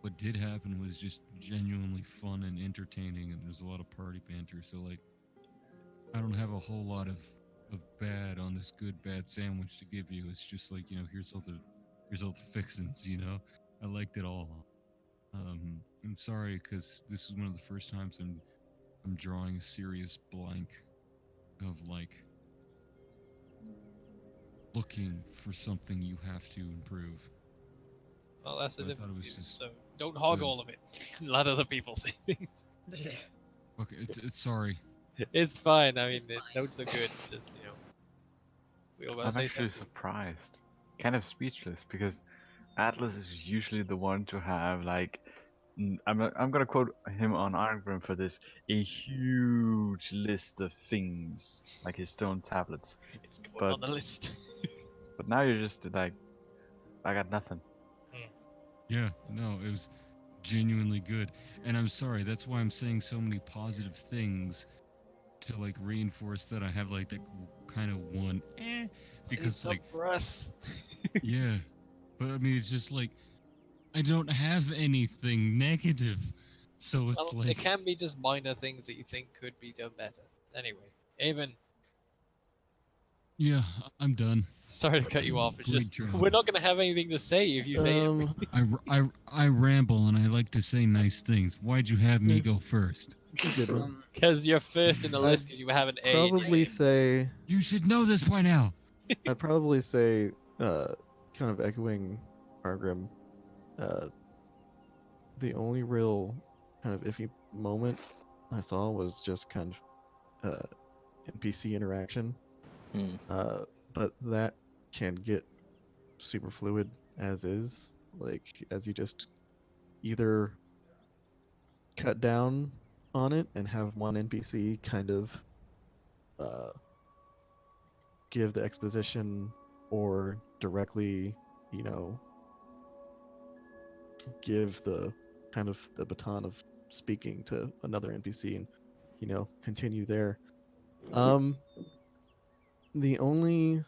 What did happen was just genuinely fun and entertaining, and there's a lot of party banter, so, like, I don't have a whole lot of bad on this good bad sandwich to give you. It's just like, here's all the fixins, I liked it all. I'm sorry because this is one of the first times I'm drawing a serious blank of like looking for something you have to improve. Well, that's the So I thought it difference. was just So don't hog good. all of it. Let other people say things. Okay, it's sorry. It's fine. I mean, It's the fine. notes are good. It's just we all gotta I'm say stuff. actually surprised, kind of speechless, because Atlas is usually the one to have like, I'm gonna quote him on Iron for this, a huge list of things like his stone tablets. It's going But on the list. now you're just like, I got nothing. Yeah, no, it was genuinely good. And I'm sorry, that's why I'm saying so many positive things to like reinforce that I have like that kind of one Save because some like for us. yeah, but I mean it's just like I don't have anything negative. So it's Well, it like can be just minor things that you think could be done better. Anyway, Avon, yeah, I'm done. sorry to cut you off. It's Great just job. we're not gonna have anything to say if you say it. I ramble and I like to say nice things. Why'd you have me Yeah. go first? You're good, man. Because you're first in the I'd list because you have an A. in your probably name. say You should know this by now. I'd probably say kind of echoing Argrim, uh the only real kind of iffy moment I saw was just kind of NPC interaction. Hmm. But that can get super fluid as is. Like as you just either cut down on it and have one NPC kind of uh, give the exposition or directly, you know, give the kind of the baton of speaking to another NPC and, continue there. Um, the only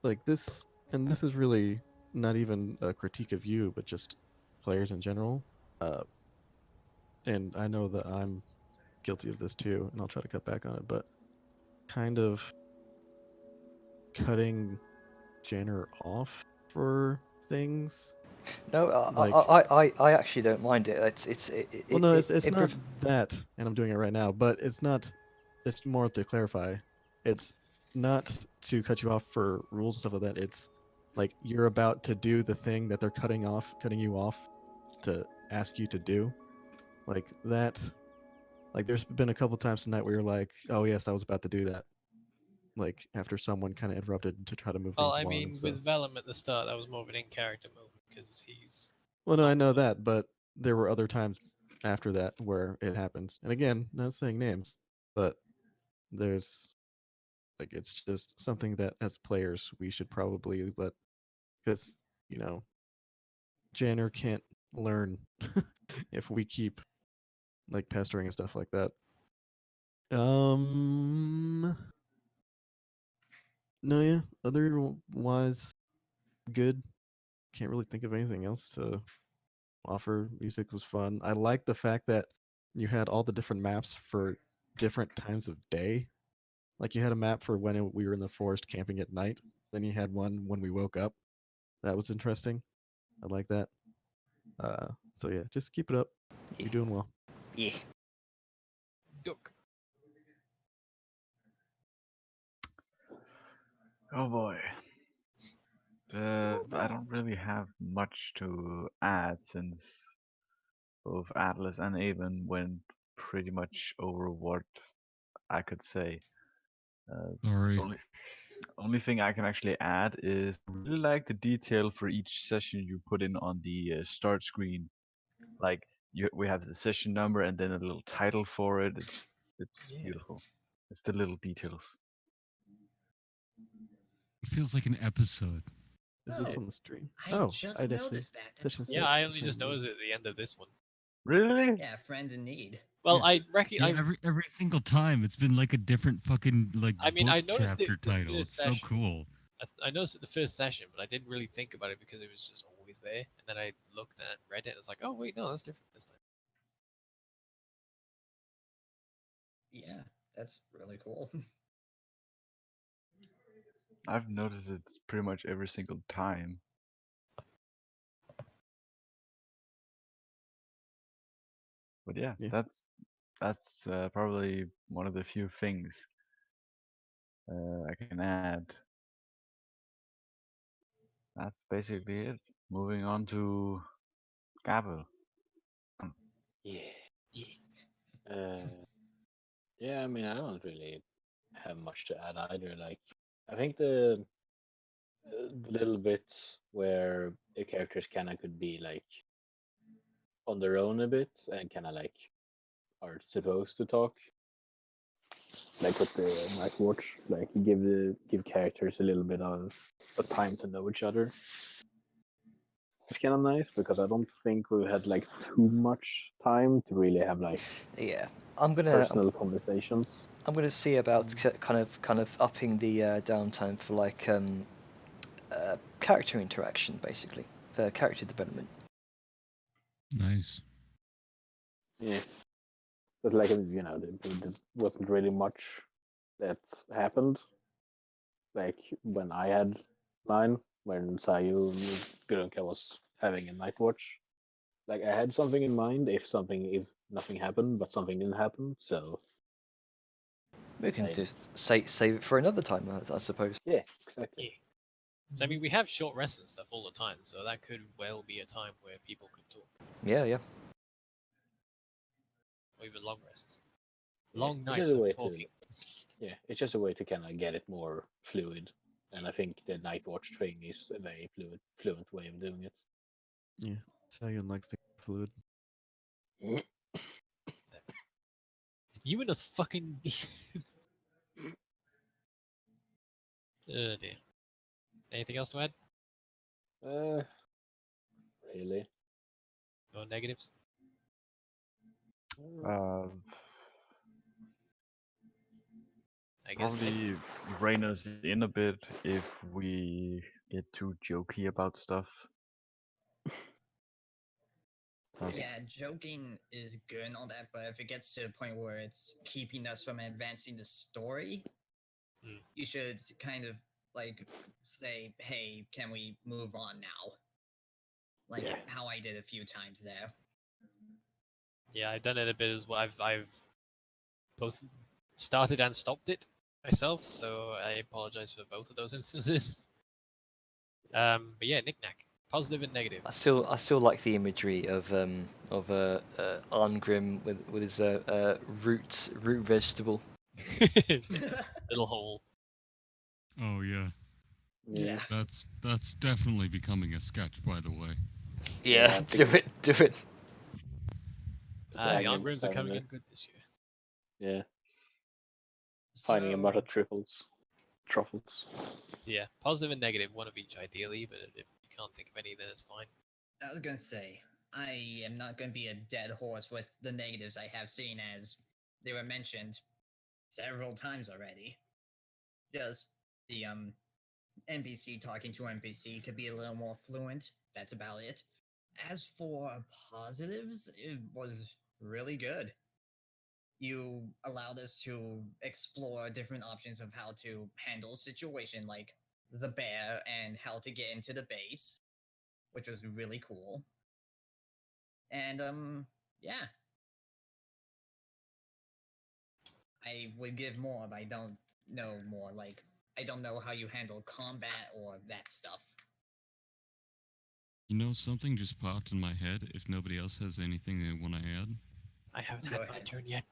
like this, and this is really not even a critique of you, but just players in general. Uh, and I know that I'm guilty of this too, and I'll try to cut back on it, but kind of cutting Jenner off for things No, like I actually don't mind it. well no it's It not that, and I'm doing it right now, but it's more to clarify. It's not to cut you off for rules and stuff like that. It's like you're about to do the thing that they're cutting you off to ask you to do. Like that, like there's been a couple times tonight where you're like, oh yes, I was about to do that. Like after someone kind of interrupted to try to move Well, things I along and mean, stuff. with Vellum at the start, that was more of an in-character move because he's Well, no, I not know really. that, but there were other times after that where it happened. And again, not saying names, but there's like it's just something that as players we should probably let, because you know Janner can't learn if we keep like pestering and stuff like that. Um, no, yeah. Otherwise, good. Can't really think of anything else to offer. Music was fun. I like the fact that you had all the different maps for different times of day. Like you had a map for when we were in the forest camping at night. Then you had one when we woke up. That was interesting. I like that. So yeah, just keep it up. Yeah. You're doing well. Yeah. Duck. Oh boy. I don't really have much to add since both Atlas and Avon went pretty much over what I could say. Sorry. Only thing I can actually add is I really like the detail for each session you put in on the start screen. Like we have the session number and then a little title for it. It's Yeah. beautiful. It's the little details. It feels like an episode. Is this Oh, on the stream? I Oh, just I'd actually noticed that. That's session cool. Yeah, six, I only session just eight. noticed it at the end of this one. Really? Yeah, friend in need. Well, Yeah. I reckon Yeah, every single time it's been like a different fucking like I mean, book I noticed it chapter the title. first It's so session. cool. I noticed it the first session, but I didn't really think about it because it was just always there. And then I looked and read it, and it's like, oh wait, no, that's different this time. Yeah, that's really cool. I've noticed it pretty much every single time. But yeah, Yeah. that's probably one of the few things I can add. That's basically it. Moving on to Gabel. Yeah. Yeah. Yeah, I mean, I don't really have much to add either. Like, I think the little bits where the characters kind of could be like on their own a bit and kind of like are supposed to talk, like with the Night Watch, like give characters a little bit of time to know each other. It's kind of nice because I don't think we had like too much time to really have like Yeah. I'm personal conversations. see about kind of upping the downtime for like character interaction, basically, for character development. Nice. Yeah, but like there wasn't really much that happened. Like when I had mine, when Sayu Grunka was having a night watch, like I had something in mind if nothing happened, but something didn't happen. So We can I, just save it for another time, I suppose. yeah, exactly. Yeah. So I mean, we have short rests and stuff all the time, so that could well be a time where people could talk, Yeah, yeah. or even long rests, Yeah, long it's nights just a of way talking. yeah, it's just a way to kind of get it more fluid. And I think the night watch thing is a very fluent way of doing it. Yeah. Italian likes the fluid. You and us fucking. Oh dear. Anything else to add? Really? No negatives? I guess. Probably rein us in a bit if we get too jokey about stuff. Yeah, joking is good and all that, but if it gets to the point where it's keeping us from advancing the story, you should kind of like say, "Hey, can we move on now?" Like Yeah. how I did a few times there. Yeah, I've done it a bit as well. I've both started and stopped it myself, so I apologize for both of those instances. But yeah, knick-knack. Positive and negative. I still like the imagery of Arngrim with his root vegetable. Little hole. Oh yeah. Yeah. That's definitely becoming a sketch, by the way. Yeah, I do think- it, do it. The Agnes Arngrims are coming finally. in good this year. Yeah, finding a So- lot of truffles. So yeah, positive and negative, one of each ideally, but if you can't think of any, then it's fine. I was gonna say, I am not gonna be a dead horse with the negatives I have seen, as they were mentioned several times already. Just the NPC talking to NPC could be a little more fluent. That's about it. As for positives, it was really good. You allowed us to explore different options of how to handle a situation like the bear and how to get into the base, which was really cool. And yeah, I would give more, but I don't know more. Like, I don't know how you handle combat or that stuff. You know, something just popped in my head. If nobody else has anything they want to add. I haven't Go had my ahead. turn yet.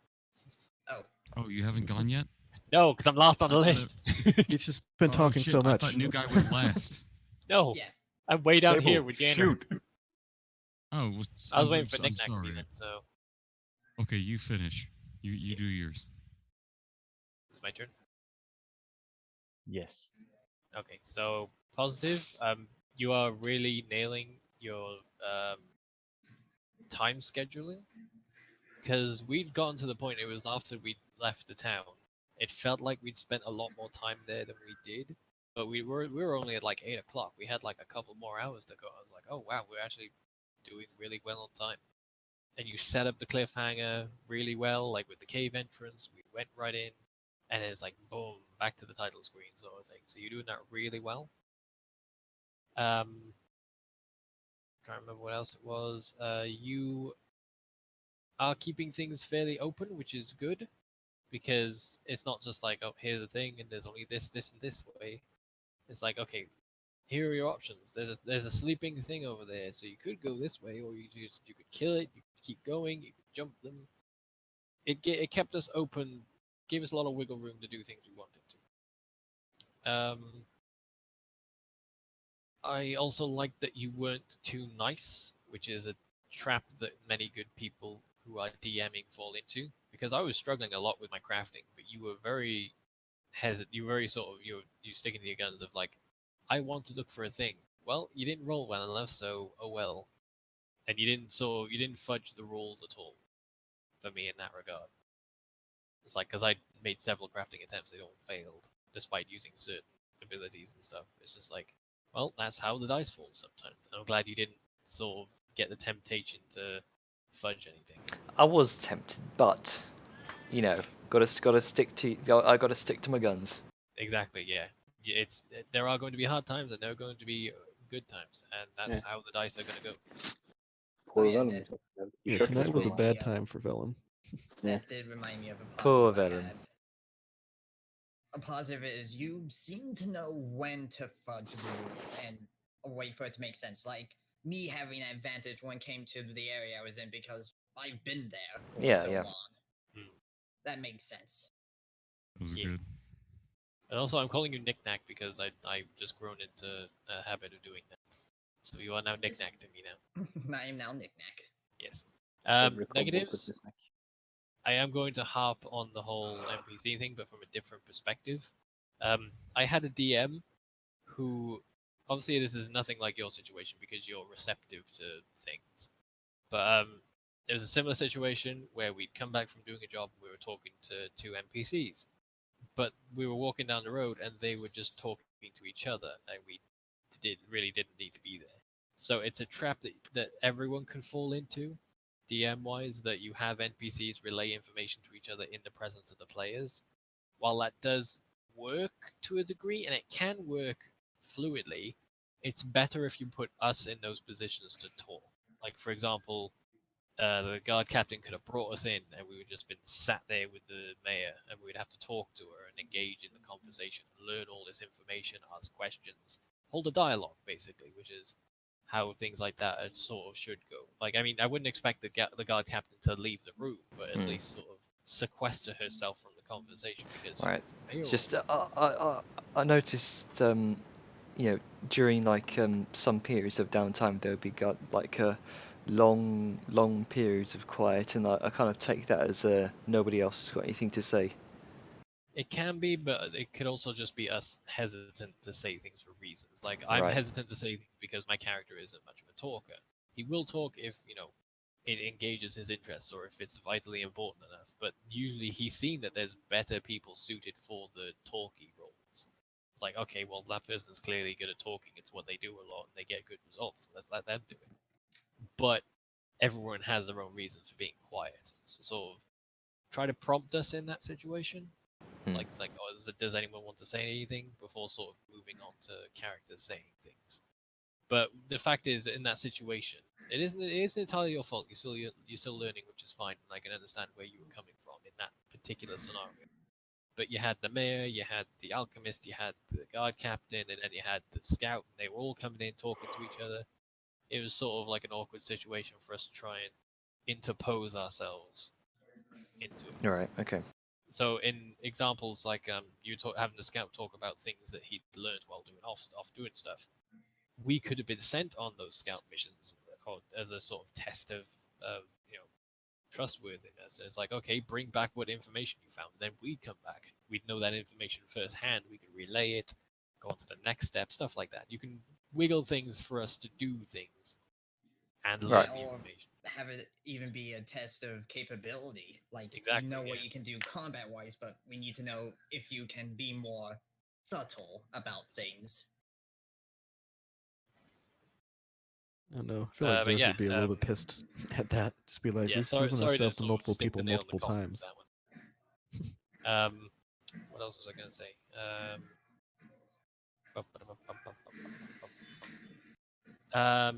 Oh, Oh, you haven't gone yet? No, because I'm last on I the thought list. He's just been Oh talking shit! so I much. thought new guy went last. No, yeah. I'm way down here Sable, with Gainer. shoot. Oh, I was I'm, waiting for I'm Nick Nack to be sorry. done, so Okay, you finish. You do yours. it's my turn. Yes. Okay, so positive. You are really nailing your time scheduling because we'd gotten to the point. It was after we left the town. It felt like we'd spent a lot more time there than we did, but we were only at like 8 o'clock. We had like a couple more hours to go. I was like, oh wow, we're actually doing really well on time. And you set up the cliffhanger really well, like with the cave entrance. We went right in, and it's like boom, back to the title screen sort of thing. So you're doing that really well. Can't remember what else it was. You are keeping things fairly open, which is good because it's not just like, oh, here's the thing, and there's only this, this, and this way. It's like, okay, here are your options. There's a sleeping thing over there, so you could go this way, or you could kill it, you could keep going, you could jump them. It kept us open, gave us a lot of wiggle room to do things we wanted to. I also liked that you weren't too nice, which is a trap that many good people who are DMing fall into. Because I was struggling a lot with my crafting, but you were very hesitant. You were very sort of you sticking to your guns of like, I want to look for a thing. Well, you didn't roll well enough, so oh well. And you didn't fudge the rules at all for me in that regard. It's like because I made several crafting attempts, they all failed despite using certain abilities and stuff. It's just like, well, that's how the dice falls sometimes. And I'm glad you didn't sort of get the temptation to fudge anything. I was tempted, but you know, gotta stick to. I gotta stick to my guns. Exactly, yeah. It's there are going to be hard times and there are going to be good times, and that's how the dice are going to go. Poor yeah, Vellum. that- Yeah, Sure, tonight was a poor bad Yeah. time for Vellum. That did remind me of a Poor positive I Velen. have. A positive is you seem to know when to fudge the rules and wait for it to make sense. Like me having an advantage when it came to the area I was in because I've been there for Yeah, so yeah. long. Hmm. That makes sense. That was Yeah. good. And also, I'm calling you Knick-Knack because I've just grown into a habit of doing that. So you are now Knick-Knack to me now. I am now Knick-Knack. Yes. Every combo Negatives. with this neck. I am going to harp on the whole NPC thing, but from a different perspective. I had a DM who, obviously, this is nothing like your situation because you're receptive to things. But there was a similar situation where we'd come back from doing a job and we were talking to two NPCs, but we were walking down the road and they were just talking to each other, and we didn't need to be there. So it's a trap that everyone can fall into, DM wise, that you have NPCs relay information to each other in the presence of the players. While that does work to a degree, and it can work fluidly, it's better if you put us in those positions to talk. Like, for example, the guard captain could have brought us in, and we would just been sat there with the mayor, and we'd have to talk to her and engage in the conversation, learn all this information, ask questions, hold a dialogue, basically, which is how things like that sort of should go. Like, I mean, I wouldn't expect the guard captain to leave the room, but at least sort of sequester herself from the conversation because Right. it's mayoral Just business. I noticed you know, during like some periods of downtime there would be like long periods of quiet, and I kind of take that as nobody else has got anything to say. It can be, but it could also just be us hesitant to say things for reasons. Like, I'm Right. hesitant to say things because my character isn't much of a talker. He will talk if, it engages his interests or if it's vitally important enough. But usually he's seen that there's better people suited for the talky roles. It's like, okay, well, that person's clearly good at talking. It's what they do a lot and they get good results. So let's let them do it. But everyone has their own reasons for being quiet. So sort of try to prompt us in that situation. Like it's like, oh, does anyone want to say anything before sort of moving on to characters saying things? But the fact is, in that situation, it isn't entirely your fault. You're still learning, which is fine. And I can understand where you were coming from in that particular scenario. But you had the mayor, you had the alchemist, you had the guard captain, and then you had the scout. And they were all coming in talking to each other. It was sort of like an awkward situation for us to try and interpose ourselves into it. All right. Okay. So in examples like having the scout talk about things that he'd learned while doing off doing stuff, we could have been sent on those scout missions or as a sort of test of trustworthiness. It's like, okay, bring back what information you found, and then we'd come back. We'd know that information firsthand. We could relay it, go on to the next step, stuff like that. You can wiggle things for us to do things and learn Right. the Or information. have it even be a test of capability. Like, Exactly, you know what yeah. you can do combat-wise, but we need to know if you can be more subtle about things. I don't know. I feel like But Zerf yeah, would be a little bit pissed at that. Just be like, yeah, we've sorry proven to ourselves to sort of multiple stick the people nail in the multiple coffin with times. that one. What else was I going to say?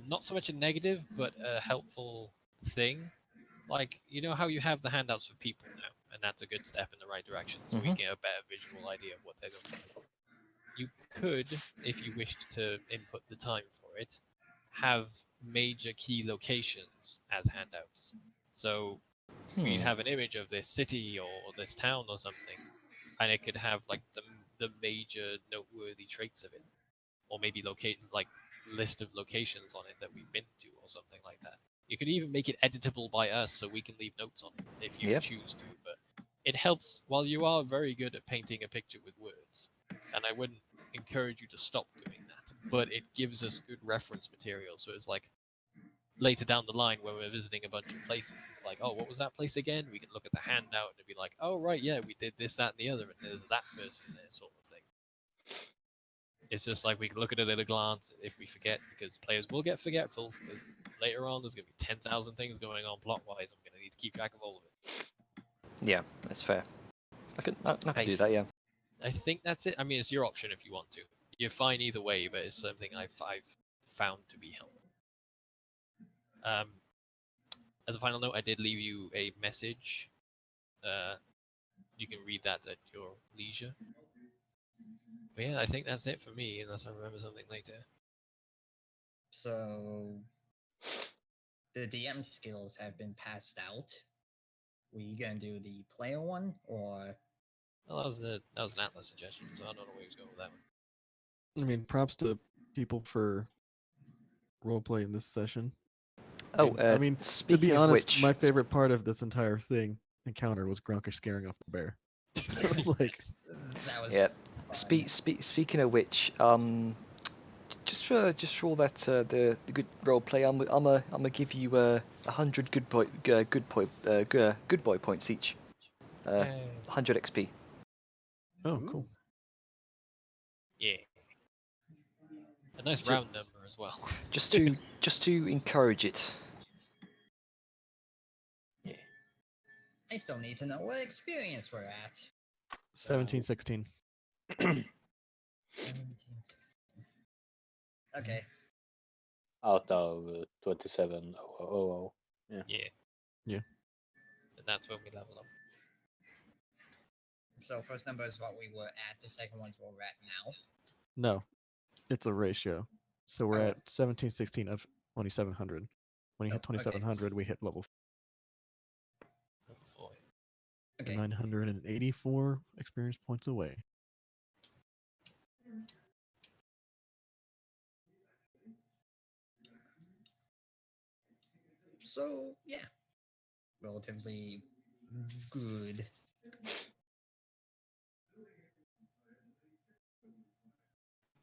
Not so much a negative, but a helpful thing. Like, you know how you have the handouts for people now, and that's a good step in the right direction, so we Mhm. get a better visual idea of what they're going to do. You could, if you wished to input the time for it, have major key locations as handouts. So we'd have an image of this city or this town or something, and it could have like the major noteworthy traits of it, or maybe list of locations on it that we've been to or something like that. You could even make it editable by us so we can leave notes on it if you Yep. choose to. But it helps while you are very good at painting a picture with words, and I wouldn't encourage you to stop doing that. But it gives us good reference material. So it's like later down the line when we're visiting a bunch of places, it's like, oh, what was that place again? We can look at the handout and be like, oh, right, yeah, we did this, that, and the other, and there's that person there, sort of thing. It's just like we can look at it at a glance if we forget, because players will get forgetful. Because later on, there's going to be 10,000 things going on plot-wise. I'm going to need to keep track of all of it. Yeah, that's fair. I could do I- that. Yeah. I think that's it. I mean, it's your option if you want to. You're fine either way, but it's something I've found to be helpful. As a final note, I did leave you a message. You can read that at your leisure. But yeah, I think that's it for me, unless I remember something later. So, the DM skills have been passed out. Were you gonna do the player one, or Well, that was an Atlas suggestion, so I don't know where he was going with that one. I mean, props to people for roleplay in this session. Oh, I mean, to speaking be of honest, which, my favorite part of this entire encounter was Grunkish scaring off the bear. Like, that was yeah. fun. Speaking of which, just for all that the good role play, I'm gonna give you 100 good boy points each. 100 XP. oh, cool. Yeah. A nice Ju- round number as well. Just to encourage it. I still need to know what experience we're at. 1716. 17, 16. Okay. Out of 27,000. Yeah. Yeah. And that's when we level up. So first number is what we were at. The second one's what we're at now. No, it's a ratio. So we're Oh. at 1716 of 2700. When you hit Oh, okay. 2700, we hit level Level 4. Okay. 984 experience points away. So yeah, relatively good.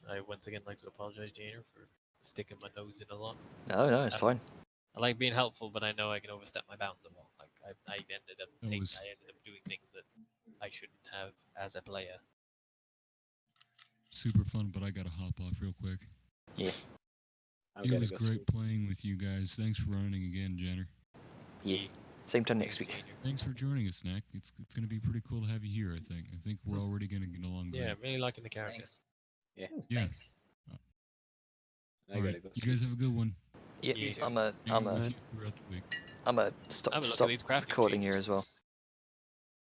I once again like to apologize, Janer, for sticking my nose in a lot. No, it's fine. I like being helpful, but I know I can overstep my bounds a lot. Like I ended up It was- I ended up doing things that I shouldn't have as a player. Super fun, but I gotta hop off real quick. Yeah. I'm It gonna was go great sleep. playing with you guys. Thanks for running again, Jenner. Yeah. Same time next week. Thanks for joining us, Snack. It's gonna be pretty cool to have you here. I think we're already gonna get along Yeah, great. really liking the character. Thanks. Yeah. Yeah. Thanks. I All gotta right. go You sleep. guys have a good one. Yeah, You too. I'm a Hang out with you throughout the week. stop I'm gonna look at these crafting recording here changes. as well.